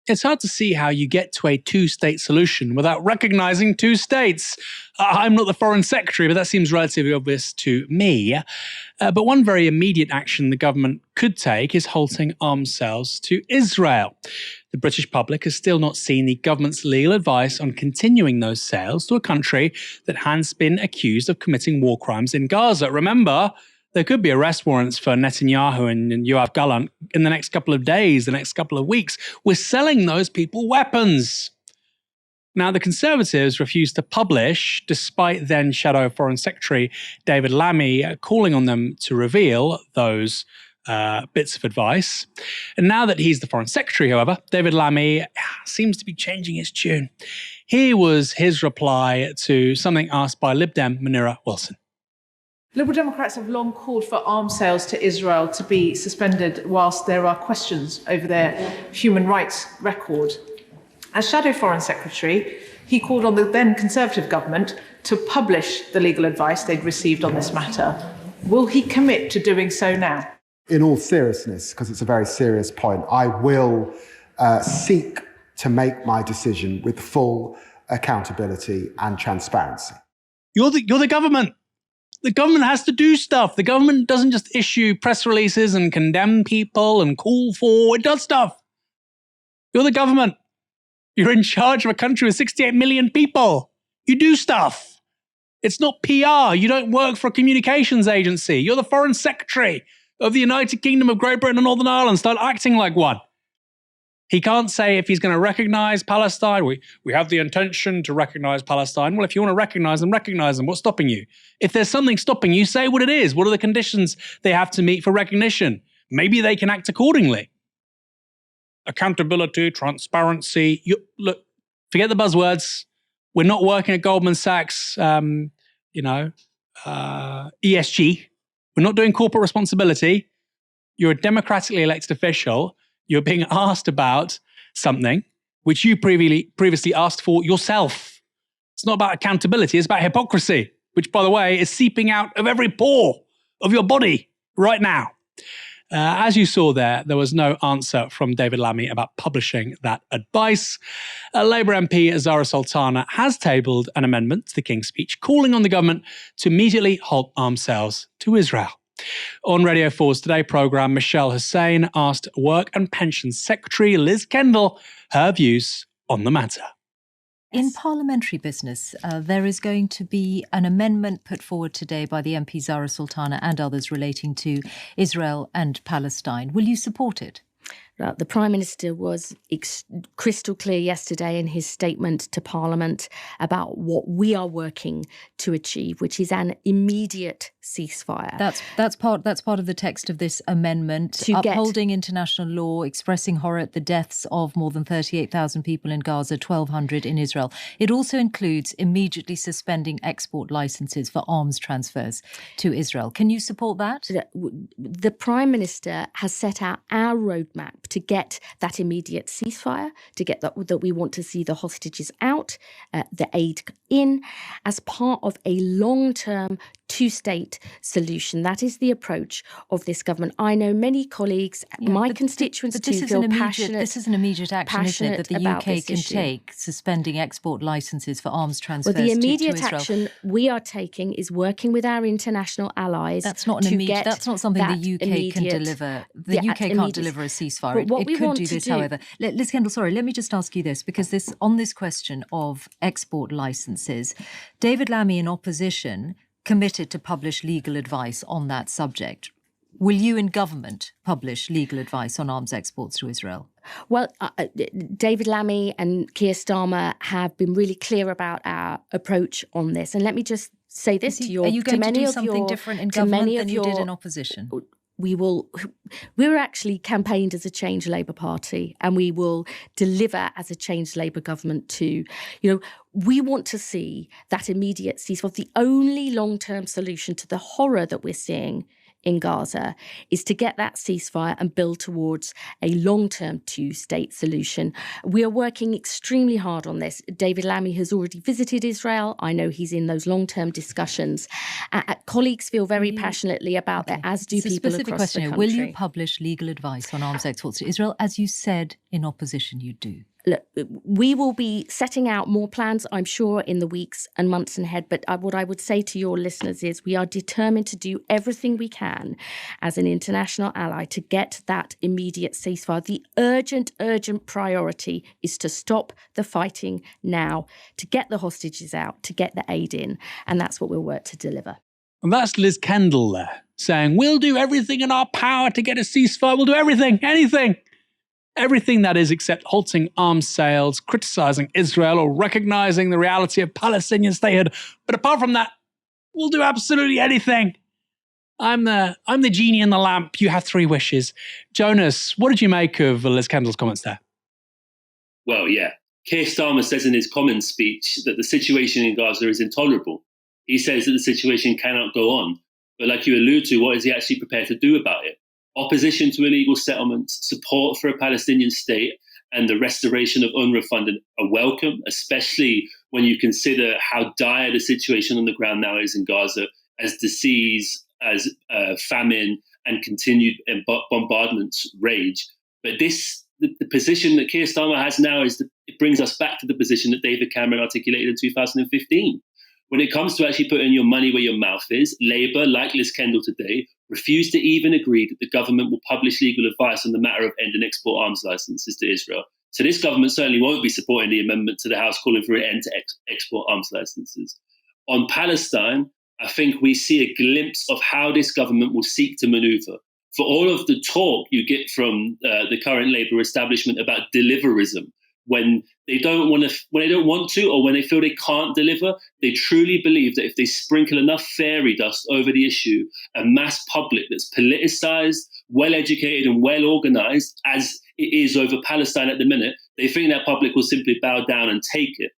Speaker 1: It's hard to see how you get to a two-state solution without recognizing two states. I'm not the foreign secretary, but that seems relatively obvious to me. But one very immediate action the government could take is halting arms sales to Israel. The British public has still not seen the government's legal advice on continuing those sales to a country that has been accused of committing war crimes in Gaza. Remember, there could be arrest warrants for Netanyahu and Yoav Gallant in the next couple of days, the next couple of weeks. We're selling those people weapons. Now, the Conservatives refused to publish, despite then Shadow Foreign Secretary David Lammy calling on them to reveal those bits of advice. And now that he's the Foreign Secretary, however, David Lammy seems to be changing his tune. Here was his reply to something asked by Lib Dem Munira Wilson.
Speaker 17: Liberal Democrats have long called for arms sales to Israel to be suspended whilst there are questions over their human rights record. As Shadow Foreign Secretary, he called on the then Conservative government to publish the legal advice they'd received on this matter. Will he commit to doing so now?
Speaker 16: In all seriousness, because it's a very serious point, I will seek to make my decision with full accountability and transparency.
Speaker 1: You're the government. The government has to do stuff. The government doesn't just issue press releases and condemn people and call for. It does stuff. You're the government. You're in charge of a country with 68 million people. You do stuff. It's not PR. You don't work for a communications agency. You're the Foreign Secretary of the United Kingdom of Great Britain and Northern Ireland. Start acting like one. He can't say if he's going to recognize Palestine, we have the intention to recognize Palestine. Well, if you want to recognize them, recognize them. What's stopping you? If there's something stopping you, say what it is. What are the conditions they have to meet for recognition? Maybe they can act accordingly. Accountability, transparency. Look, forget the buzzwords. We're not working at Goldman Sachs, ESG. We're not doing corporate responsibility. You're a democratically elected official. You're being asked about something which you previously asked for yourself. It's not about accountability, it's about hypocrisy, which, by the way, is seeping out of every pore of your body right now. As you saw there was no answer from David Lammy about publishing that advice. Labour MP Zara Sultana has tabled an amendment to the King's Speech calling on the government to immediately halt arms sales to Israel. On Radio 4's Today programme, Michelle Hussein asked Work and Pensions Secretary Liz Kendall her views on the matter.
Speaker 18: In parliamentary business, there is going to be an amendment put forward today by the MP Zara Sultana and others relating to Israel and Palestine. Will you support it?
Speaker 6: The Prime Minister was crystal clear yesterday in his statement to Parliament about what we are working to achieve, which is an immediate ceasefire.
Speaker 18: That's part of the text of this amendment, upholding international law, expressing horror at the deaths of more than 38,000 people in Gaza, 1,200 in Israel. It also includes immediately suspending export licenses for arms transfers to Israel. Can you support that?
Speaker 6: The Prime Minister has set out our roadmap to get that immediate ceasefire, to get that we want to see the hostages out, the aid in, as part of a long-term two-state solution. That is the approach of this government. I know many colleagues, my constituents too, feel passionate.
Speaker 18: This is an immediate action, isn't it, that the UK can take, suspending export licenses for arms transfers to Israel?
Speaker 6: Well, the immediate action we are taking is working with our international allies.
Speaker 18: That's not something the UK can deliver. The UK can't deliver a ceasefire. It could do this, however. Liz Kendall, sorry, let me just ask you this, because on this question of export licenses, David Lammy in opposition committed to publish legal advice on that subject. Will you in government publish legal advice on arms exports to Israel?
Speaker 6: Well, David Lammy and Keir Starmer have been really clear about our approach on this. And let me just say this to your...
Speaker 18: Are you going to do something
Speaker 6: your,
Speaker 18: different in government than you did in opposition?
Speaker 6: We're actually campaigned as a Change Labour Party, and we will deliver as a Change Labour government too. We want to see that immediate ceasefire. The only long-term solution to the horror that we're seeing in Gaza is to get that ceasefire and build towards a long-term two-state solution. We are working extremely hard on this. David Lammy has already visited Israel. I know he's in those long-term discussions. Colleagues feel very passionately about that, as do people across the country.
Speaker 18: Will you publish legal advice on arms exports to Israel? As you said in opposition, you do.
Speaker 6: Look, we will be setting out more plans, I'm sure, in the weeks and months ahead. But what I would say to your listeners is we are determined to do everything we can as an international ally to get that immediate ceasefire. The urgent priority is to stop the fighting now, to get the hostages out, to get the aid in. And that's what we'll work to deliver.
Speaker 1: And that's Liz Kendall there saying, we'll do everything in our power to get a ceasefire. We'll do everything, anything. Everything that is except halting arms sales, criticising Israel or recognising the reality of Palestinian statehood. But apart from that, we'll do absolutely anything. I'm the genie in the lamp. You have three wishes. Jonas, what did you make of Liz Kendall's comments there?
Speaker 2: Well, yeah. Keir Starmer says in his comments speech that the situation in Gaza is intolerable. He says that the situation cannot go on. But like you allude to, what is he actually prepared to do about it? Opposition to illegal settlements, support for a Palestinian state, and the restoration of UNRWA funding are welcome, especially when you consider how dire the situation on the ground now is in Gaza, as disease, as famine, and continued bombardments rage. But the position that Keir Starmer has now is that it brings us back to the position that David Cameron articulated in 2015. When it comes to actually putting your money where your mouth is, Labour, like Liz Kendall today, refused to even agree that the government will publish legal advice on the matter of ending export arms licenses to Israel. So this government certainly won't be supporting the amendment to the House calling for an end to export arms licenses. On Palestine, I think we see a glimpse of how this government will seek to maneuver. For all of the talk you get from the current Labour establishment about deliverism, when they don't want to, or when they feel they can't deliver, they truly believe that if they sprinkle enough fairy dust over the issue, a mass public that's politicized, well-educated and well-organized, as it is over Palestine at the minute, they think that public will simply bow down and take it.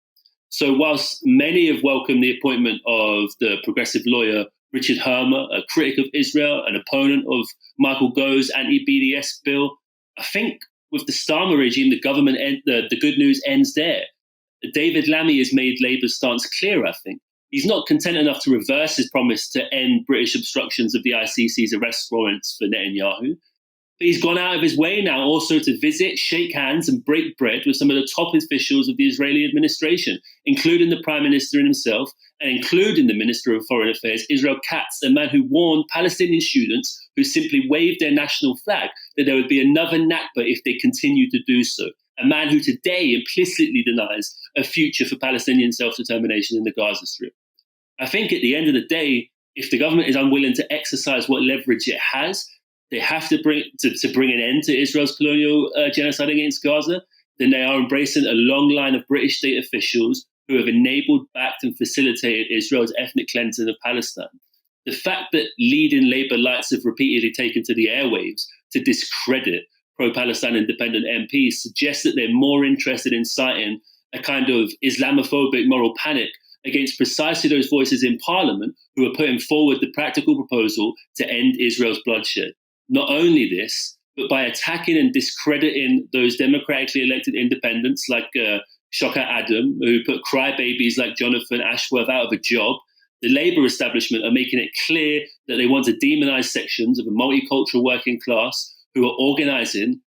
Speaker 2: So whilst many have welcomed the appointment of the progressive lawyer Richard Hermer, a critic of Israel, an opponent of Michael Gove's anti-BDS bill, I think with the Starmer regime, the government, the good news ends there. David Lammy has made Labour's stance clear, I think. He's not content enough to reverse his promise to end British obstructions of the ICC's arrest warrants for Netanyahu. But he's gone out of his way now also to visit, shake hands and break bread with some of the top officials of the Israeli administration, including the Prime Minister himself and including the Minister of Foreign Affairs, Israel Katz, a man who warned Palestinian students who simply waved their national flag that there would be another Nakba if they continued to do so. A man who today implicitly denies a future for Palestinian self-determination in the Gaza Strip. I think at the end of the day, if the government is unwilling to exercise what leverage it has, they have to bring an end to Israel's colonial genocide against Gaza, then they are embracing a long line of British state officials who have enabled, backed and facilitated Israel's ethnic cleansing of Palestine. The fact that leading Labour lights have repeatedly taken to the airwaves to discredit pro-Palestine independent MPs suggests that they're more interested in citing a kind of Islamophobic moral panic against precisely those voices in Parliament who are putting forward the practical proposal to end Israel's bloodshed. Not only this, but by attacking and discrediting those democratically elected independents like Shoka Adam, who put crybabies like Jonathan Ashworth out of a job, the Labour establishment are making it clear that they want to demonise sections of a multicultural working class who are organising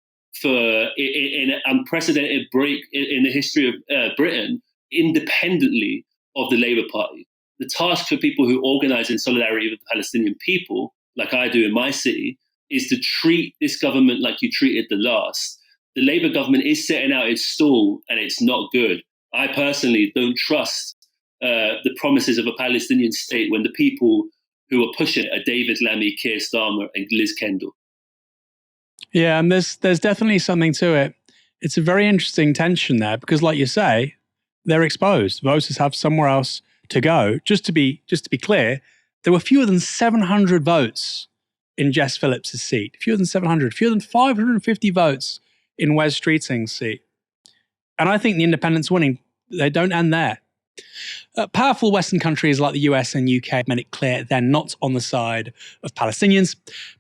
Speaker 2: for in an unprecedented break in the history of Britain, independently of the Labour Party. The task for people who organise in solidarity with the Palestinian people, like I do in my city, is to treat this government like you treated the last. The Labour government is setting out its stall and it's not good. I personally don't trust the promises of a Palestinian state when the people who are pushing it are David Lammy, Keir Starmer, and Liz Kendall.
Speaker 1: Yeah, and there's definitely something to it. It's a very interesting tension there because, like you say, they're exposed. Voters have somewhere else to go. Just to be clear, there were fewer than 700 votes in Jess Phillips' seat. Fewer than 700. Fewer than 550 votes in Wes Streeting's seat. And I think the independents winning, they don't end there. Powerful Western countries like the US and UK have made it clear they're not on the side of Palestinians,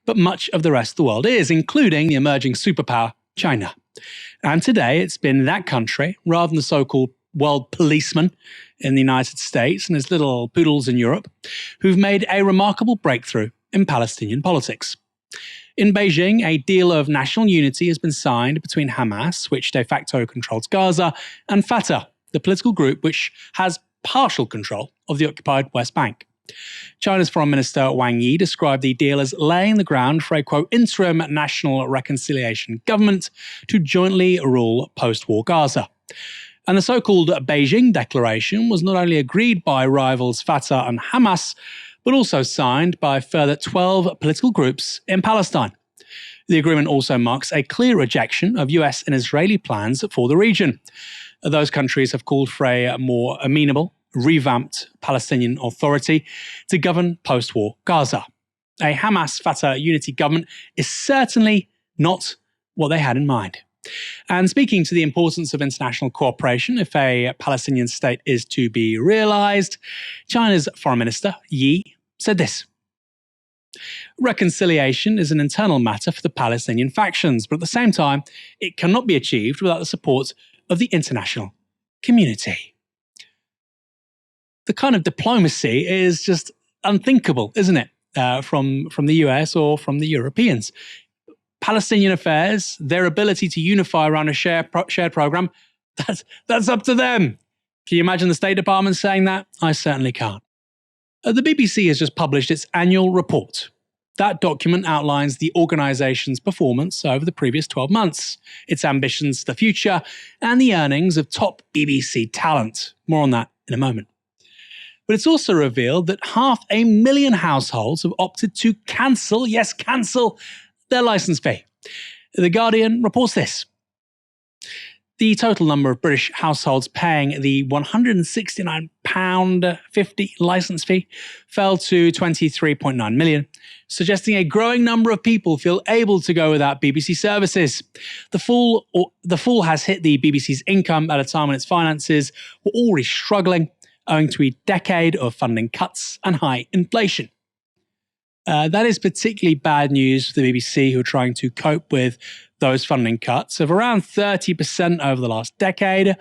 Speaker 1: but much of the rest of the world is, including the emerging superpower, China. And today it's been that country, rather than the so-called world policeman in the United States and his little poodles in Europe, who've made a remarkable breakthrough in Palestinian politics. In Beijing, a deal of national unity has been signed between Hamas, which de facto controls Gaza, and Fatah, the political group which has partial control of the occupied West Bank. China's Foreign Minister Wang Yi described the deal as laying the ground for a, quote, interim national reconciliation government to jointly rule post-war Gaza. And the so-called Beijing Declaration was not only agreed by rivals Fatah and Hamas, but also signed by a further 12 political groups in Palestine. The agreement also marks a clear rejection of US and Israeli plans for the region. Those countries have called for a more amenable, revamped Palestinian Authority to govern post-war Gaza. A Hamas-Fatah unity government is certainly not what they had in mind. And speaking to the importance of international cooperation if a Palestinian state is to be realized, China's Foreign Minister, Yi, said this. Reconciliation is an internal matter for the Palestinian factions, but at the same time, it cannot be achieved without the support of the international community. The kind of diplomacy is just unthinkable, isn't it, from the US or from the Europeans. Palestinian affairs, their ability to unify around a shared program, that's up to them. Can you imagine the State Department saying that? I certainly can't. The BBC has just published its annual report. That document outlines the organisation's performance over the previous 12 months, its ambitions for the future, and the earnings of top BBC talent. More on that in a moment. But it's also revealed that 500,000 households have opted to cancel, yes, cancel, their licence fee. The Guardian reports this. The total number of British households paying the £169.50 licence fee fell to 23.9 million, suggesting a growing number of people feel able to go without BBC services. The fall has hit the BBC's income at a time when its finances were already struggling, owing to a decade of funding cuts and high inflation. That is particularly bad news for the BBC, who are trying to cope with those funding cuts of around 30% over the last decade.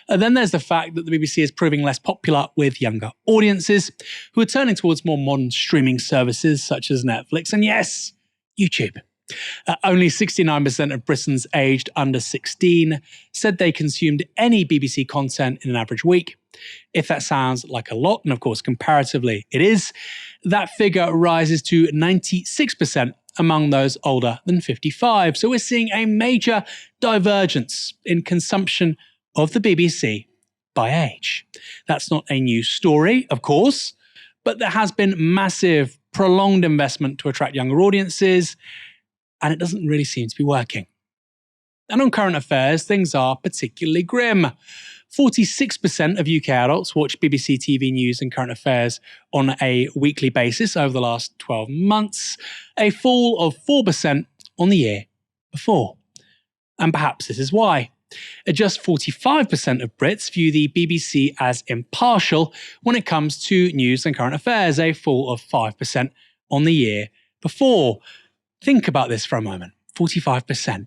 Speaker 1: And then there's the fact that the BBC is proving less popular with younger audiences who are turning towards more modern streaming services such as Netflix and, yes, YouTube. Only 69% of Britons aged under 16 said they consumed any BBC content in an average week. If that sounds like a lot, and of course comparatively it is, that figure rises to 96% among those older than 55. So we're seeing a major divergence in consumption of the BBC by age. That's not a new story, of course, but there has been massive, prolonged investment to attract younger audiences, and it doesn't really seem to be working. And on current affairs, things are particularly grim. 46% of UK adults watch BBC TV News and Current Affairs on a weekly basis over the last 12 months, a fall of 4% on the year before. And perhaps this is why. Just 45% of Brits view the BBC as impartial when it comes to news and current affairs, a fall of 5% on the year before. Think about this for a moment, 45%.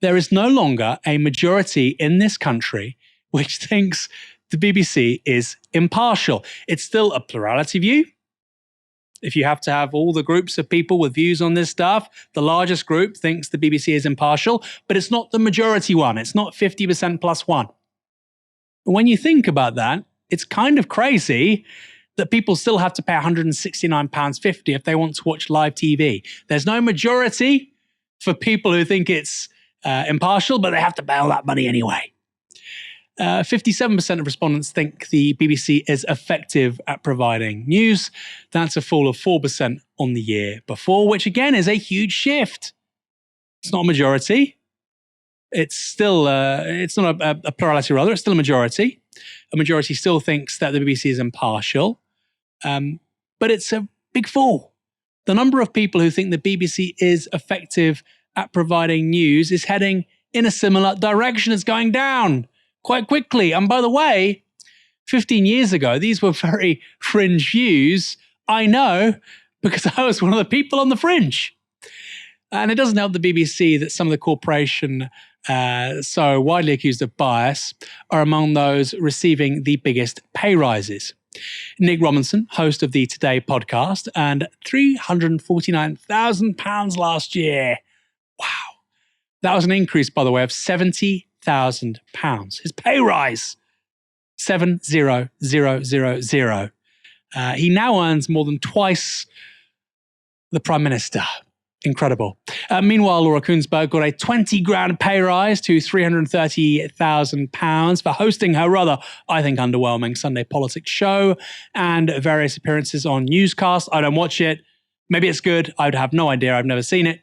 Speaker 1: There is no longer a majority in this country which thinks the BBC is impartial. It's still a plurality view. If you have to have all the groups of people with views on this stuff, the largest group thinks the BBC is impartial, but it's not the majority one. It's not 50% plus one. When you think about that, it's kind of crazy that people still have to pay £169.50 if they want to watch live TV. There's no majority for people who think it's impartial, but they have to pay all that money anyway. 57% of respondents think the BBC is effective at providing news. That's a fall of 4% on the year before, which again is a huge shift. It's not a majority. It's still, it's not a plurality rather, it's still a majority. A majority still thinks that the BBC is impartial, but it's a big fall. The number of people who think the BBC is effective at providing news is heading in a similar direction. It's going down quite quickly. And by the way, 15 years ago, these were very fringe views. I know, because I was one of the people on the fringe. And it doesn't help the BBC that some of the corporation, so widely accused of bias, are among those receiving the biggest pay rises. Nick Robinson, host of the Today podcast, earned £349,000 last year. Wow. That was an increase, by the way, of £70,000. His pay rise, 70000. He now earns more than twice the Prime Minister. Incredible. Meanwhile, Laura Kuenssberg got a 20 grand pay rise to £330,000 for hosting her rather, I think, underwhelming Sunday politics show and various appearances on newscasts. I don't watch it. Maybe it's good. I would have no idea. I've never seen it.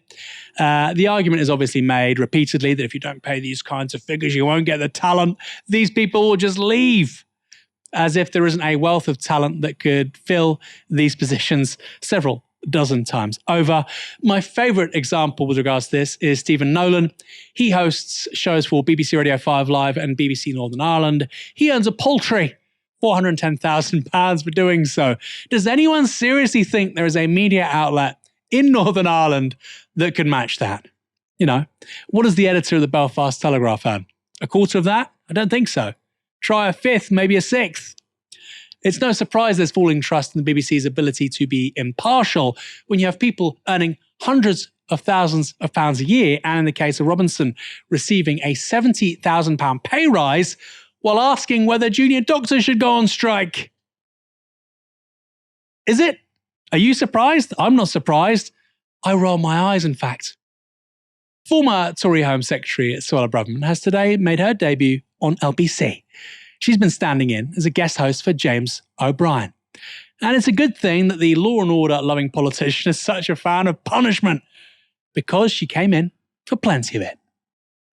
Speaker 1: The argument is obviously made repeatedly that if you don't pay these kinds of figures, you won't get the talent. These people will just leave, as if there isn't a wealth of talent that could fill these positions several dozen times over. My favourite example with regards to this is Stephen Nolan. He hosts shows for BBC Radio 5 Live and BBC Northern Ireland. He earns a paltry £410,000 for doing so. Does anyone seriously think there is a media outlet in Northern Ireland that could match that? You know, what does the editor of the Belfast Telegraph earn? A quarter of that? I don't think so. Try a fifth, maybe a sixth. It's no surprise there's falling trust in the BBC's ability to be impartial when you have people earning hundreds of thousands of pounds a year, and in the case of Robinson, receiving a £70,000 pay rise while asking whether junior doctors should go on strike. Is it? Are you surprised? I'm not surprised. I roll my eyes, in fact. Former Tory Home Secretary Suella Braverman has today made her debut on LBC. She's been standing in as a guest host for James O'Brien. And it's a good thing that the law and order loving politician is such a fan of punishment, because she came in for plenty of it.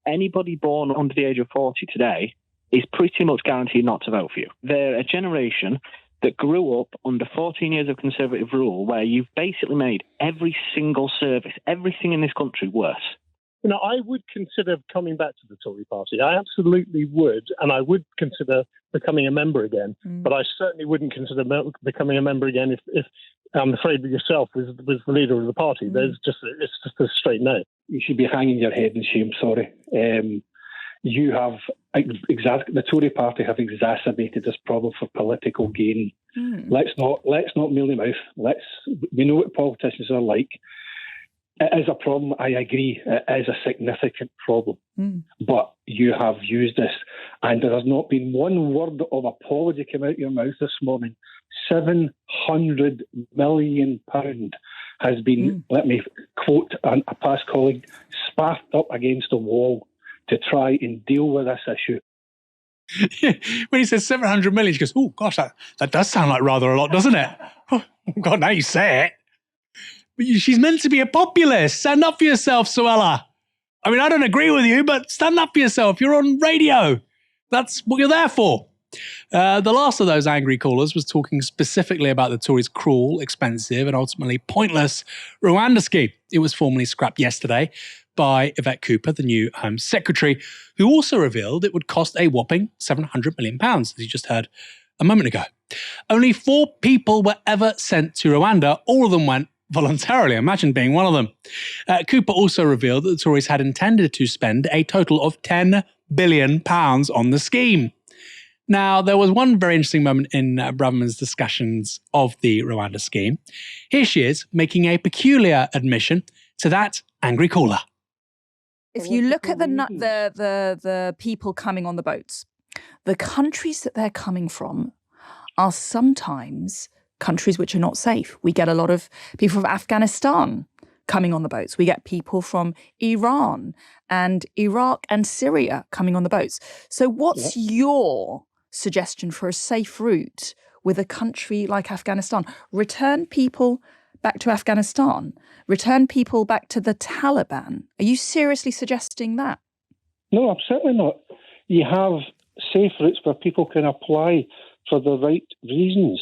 Speaker 19: Anybody born under the age of 40 today is pretty much guaranteed not to vote for you. They're a generation that grew up under 14 years of Conservative rule, where you've basically made every single service, everything in this country worse.
Speaker 20: You know, I would consider coming back to the Tory party. I absolutely would, and I would consider becoming a member again. But I certainly wouldn't consider becoming a member again if I'm afraid that yourself was the leader of the party. It's just a straight no.
Speaker 21: You should be hanging your head in shame. Sorry, you have the Tory party have exacerbated this problem for political gain. Let's not mealy mouth. We know what politicians are like. It is a problem, I agree. It is a significant problem. But you have used this, and there has not been one word of apology come out of your mouth this morning. £700 million has been, let me quote a past colleague, sparked up against the wall to try and deal with this issue.
Speaker 1: When he says 700 million, she goes, oh gosh, that does sound like rather a lot, doesn't it? Oh, God, now you say it. But she's meant to be a populist. Stand up for yourself, Suella. I mean, I don't agree with you, but stand up for yourself. You're on radio. That's what you're there for. The last of those angry callers was talking specifically about the Tories' cruel, expensive, and ultimately pointless Rwanda scheme. It was formally scrapped yesterday by Yvette Cooper, the new Home Secretary, who also revealed it would cost a whopping £700 million, as you just heard a moment ago. Only 4 people were ever sent to Rwanda. All of them went voluntarily. Imagine being one of them. Cooper also revealed that the Tories had intended to spend a total of £10 billion on the scheme. Now, there was one very interesting moment in Braverman's discussions of the Rwanda scheme. Here she is making a peculiar admission to that angry caller.
Speaker 22: If you look at the people coming on the boats, the countries that they're coming from are sometimes countries which are not safe. We get a lot of people from Afghanistan coming on the boats. We get people from Iran and Iraq and Syria coming on the boats. So what's your suggestion for a safe route with a country like Afghanistan? Return people back to Afghanistan? Return people back to the Taliban? Are you seriously suggesting that?
Speaker 21: No, I'm certainly not. You have safe routes where people can apply for the right reasons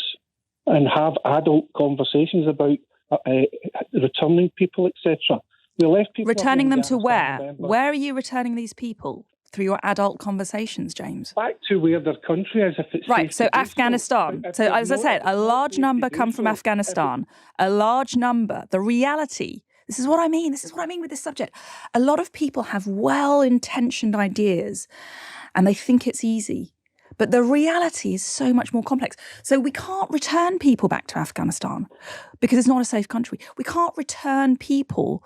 Speaker 21: and have adult conversations about returning people, etc. We left people
Speaker 22: returning them to where? Where are you returning these people through your adult conversations, James?
Speaker 21: Back to where their country is, if it's
Speaker 22: right. So Afghanistan. So as I said, a large number come from Afghanistan. A large number. The reality. This is what I mean. This is what I mean with this subject. A lot of people have well-intentioned ideas, and they think it's easy. But the reality is so much more complex. So we can't return people back to Afghanistan because it's not a safe country. We can't return people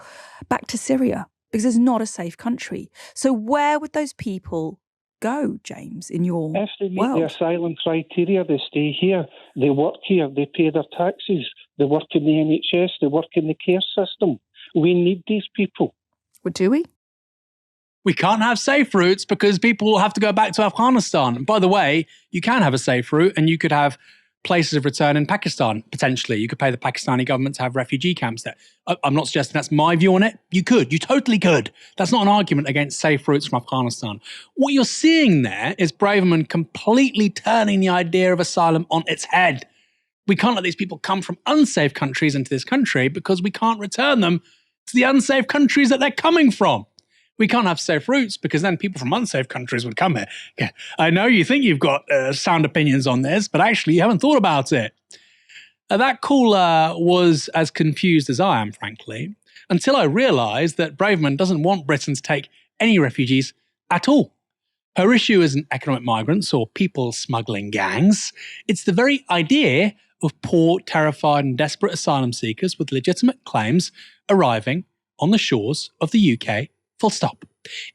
Speaker 22: back to Syria because it's not a safe country. So where would those people go, James, in your world?
Speaker 21: If they meet the asylum criteria, they stay here. They work here. They pay their taxes. They work in the NHS. They work in the care system. We need these people.
Speaker 22: Well, do we?
Speaker 1: We can't have safe routes because people will have to go back to Afghanistan. And by the way, you can have a safe route and you could have places of return in Pakistan, potentially. You could pay the Pakistani government to have refugee camps there. I'm not suggesting that's my view on it. You could. You totally could. That's not an argument against safe routes from Afghanistan. What you're seeing there is Braverman completely turning the idea of asylum on its head. We can't let these people come from unsafe countries into this country because we can't return them to the unsafe countries that they're coming from. We can't have safe routes because then people from unsafe countries would come here. Yeah, I know you think you've got sound opinions on this, but actually you haven't thought about it. That caller was as confused as I am, frankly, until I realised that Braverman doesn't want Britain to take any refugees at all. Her issue isn't economic migrants or people smuggling gangs. It's the very idea of poor, terrified and desperate asylum seekers with legitimate claims arriving on the shores of the UK. Full stop.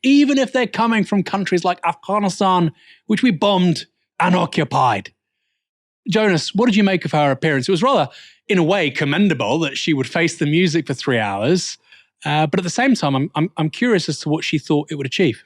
Speaker 1: Even if they're coming from countries like Afghanistan, which we bombed and occupied. Jonas, what did you make of her appearance? It was rather, in a way, commendable that she would face the music for 3 hours. But at the same time, I'm curious as to what she thought it would achieve.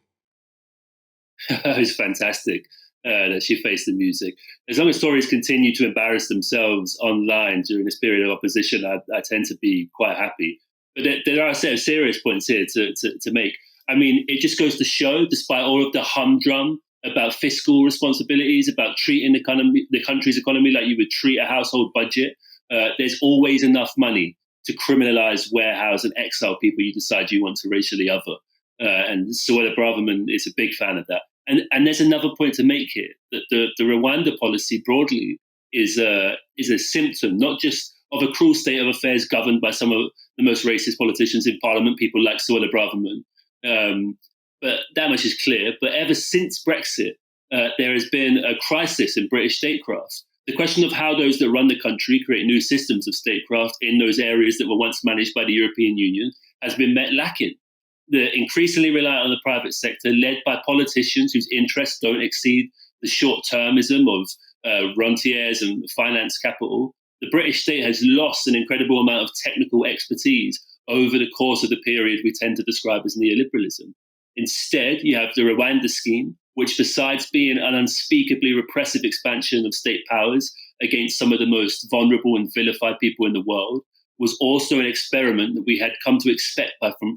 Speaker 2: It was fantastic that she faced the music. As long as Tories continue to embarrass themselves online during this period of opposition, I tend to be quite happy. But there are a set of serious points here to make. I mean, it just goes to show, despite all of the humdrum about fiscal responsibilities, about treating the country's economy like you would treat a household budget, there's always enough money to criminalise, warehouse and exile people you decide you want to racially other. And Suella Braverman is a big fan of that. And there's another point to make here, that the Rwanda policy broadly is a symptom, not just of a cruel state of affairs governed by some of the most racist politicians in Parliament, people like Suella Braverman. But that much is clear. But ever since Brexit, there has been a crisis in British statecraft. The question of how those that run the country create new systems of statecraft in those areas that were once managed by the European Union has been met lacking. They're increasingly reliant on the private sector, led by politicians whose interests don't exceed the short-termism of rentiers and finance capital. The British state has lost an incredible amount of technical expertise over the course of the period we tend to describe as neoliberalism. Instead, you have the Rwanda scheme, which besides being an unspeakably repressive expansion of state powers against some of the most vulnerable and vilified people in the world, was also an experiment that we had come to expect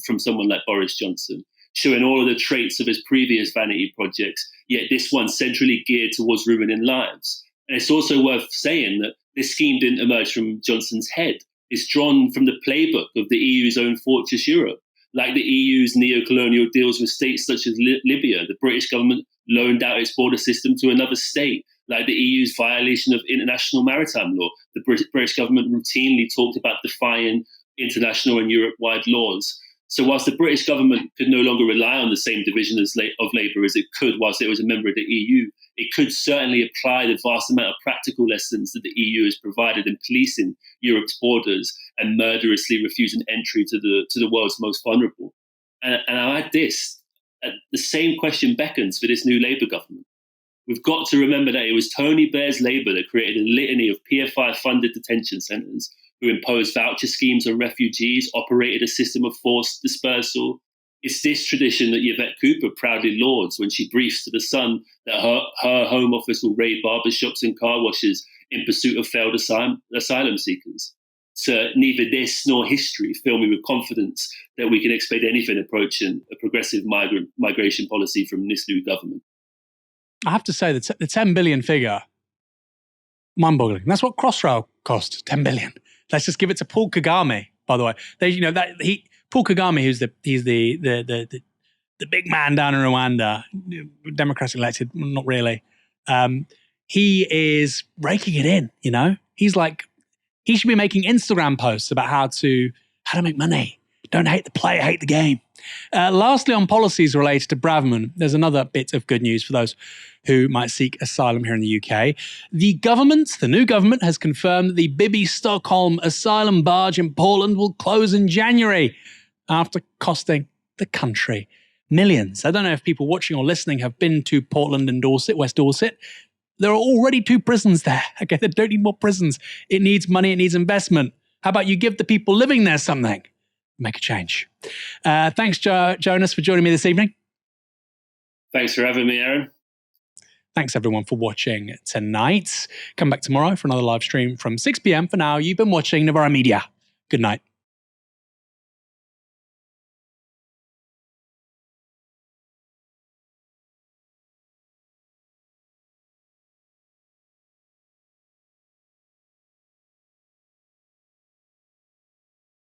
Speaker 2: from someone like Boris Johnson, showing all of the traits of his previous vanity projects, yet this one centrally geared towards ruining lives. And it's also worth saying that this scheme didn't emerge from Johnson's head. It's drawn from the playbook of the EU's own Fortress Europe. Like the EU's neo-colonial deals with states such as Libya, the British government loaned out its border system to another state. Like the EU's violation of international maritime law, the British government routinely talked about defying international and Europe-wide laws. So whilst the British government could no longer rely on the same division of labour as it could whilst it was a member of the EU, it could certainly apply the vast amount of practical lessons that the EU has provided in policing Europe's borders and murderously refusing entry to the world's most vulnerable. And I add this, the same question beckons for this new Labour government. We've got to remember that it was Tony Blair's Labour that created a litany of PFI-funded detention centres, who imposed voucher schemes on refugees, operated a system of forced dispersal. It's this tradition that Yvette Cooper proudly lauds when she briefs to The Sun that her Home Office will raid barbershops and car washes in pursuit of failed asylum seekers. So neither this nor history fill me with confidence that we can expect anything approaching a progressive migration policy from this new government.
Speaker 1: I have to say that the 10 billion figure, mind-boggling. That's what Crossrail cost, 10 billion. Let's just give it to Paul Kagame, by the way. Paul Kagame, he's the big man down in Rwanda, democratically elected, not really. He is raking it in, you know? He should be making Instagram posts about how to make money. Don't hate the player, hate the game. Lastly, on policies related to Braverman, there's another bit of good news for those who might seek asylum here in the UK. The new government has confirmed that the Bibi Stockholm asylum barge in Portland will close in January after costing the country millions. I don't know if people watching or listening have been to Portland and Dorset, West Dorset. There are already 2 prisons there. Okay, they don't need more prisons. It needs money, it needs investment. How about you give the people living there something? Make a change. Thanks, Jonas, for joining me this evening.
Speaker 2: Thanks for having me, Aaron.
Speaker 1: Thanks, everyone, for watching tonight. Come back tomorrow for another live stream from 6 p.m. For now, you've been watching Novara Media. Good night.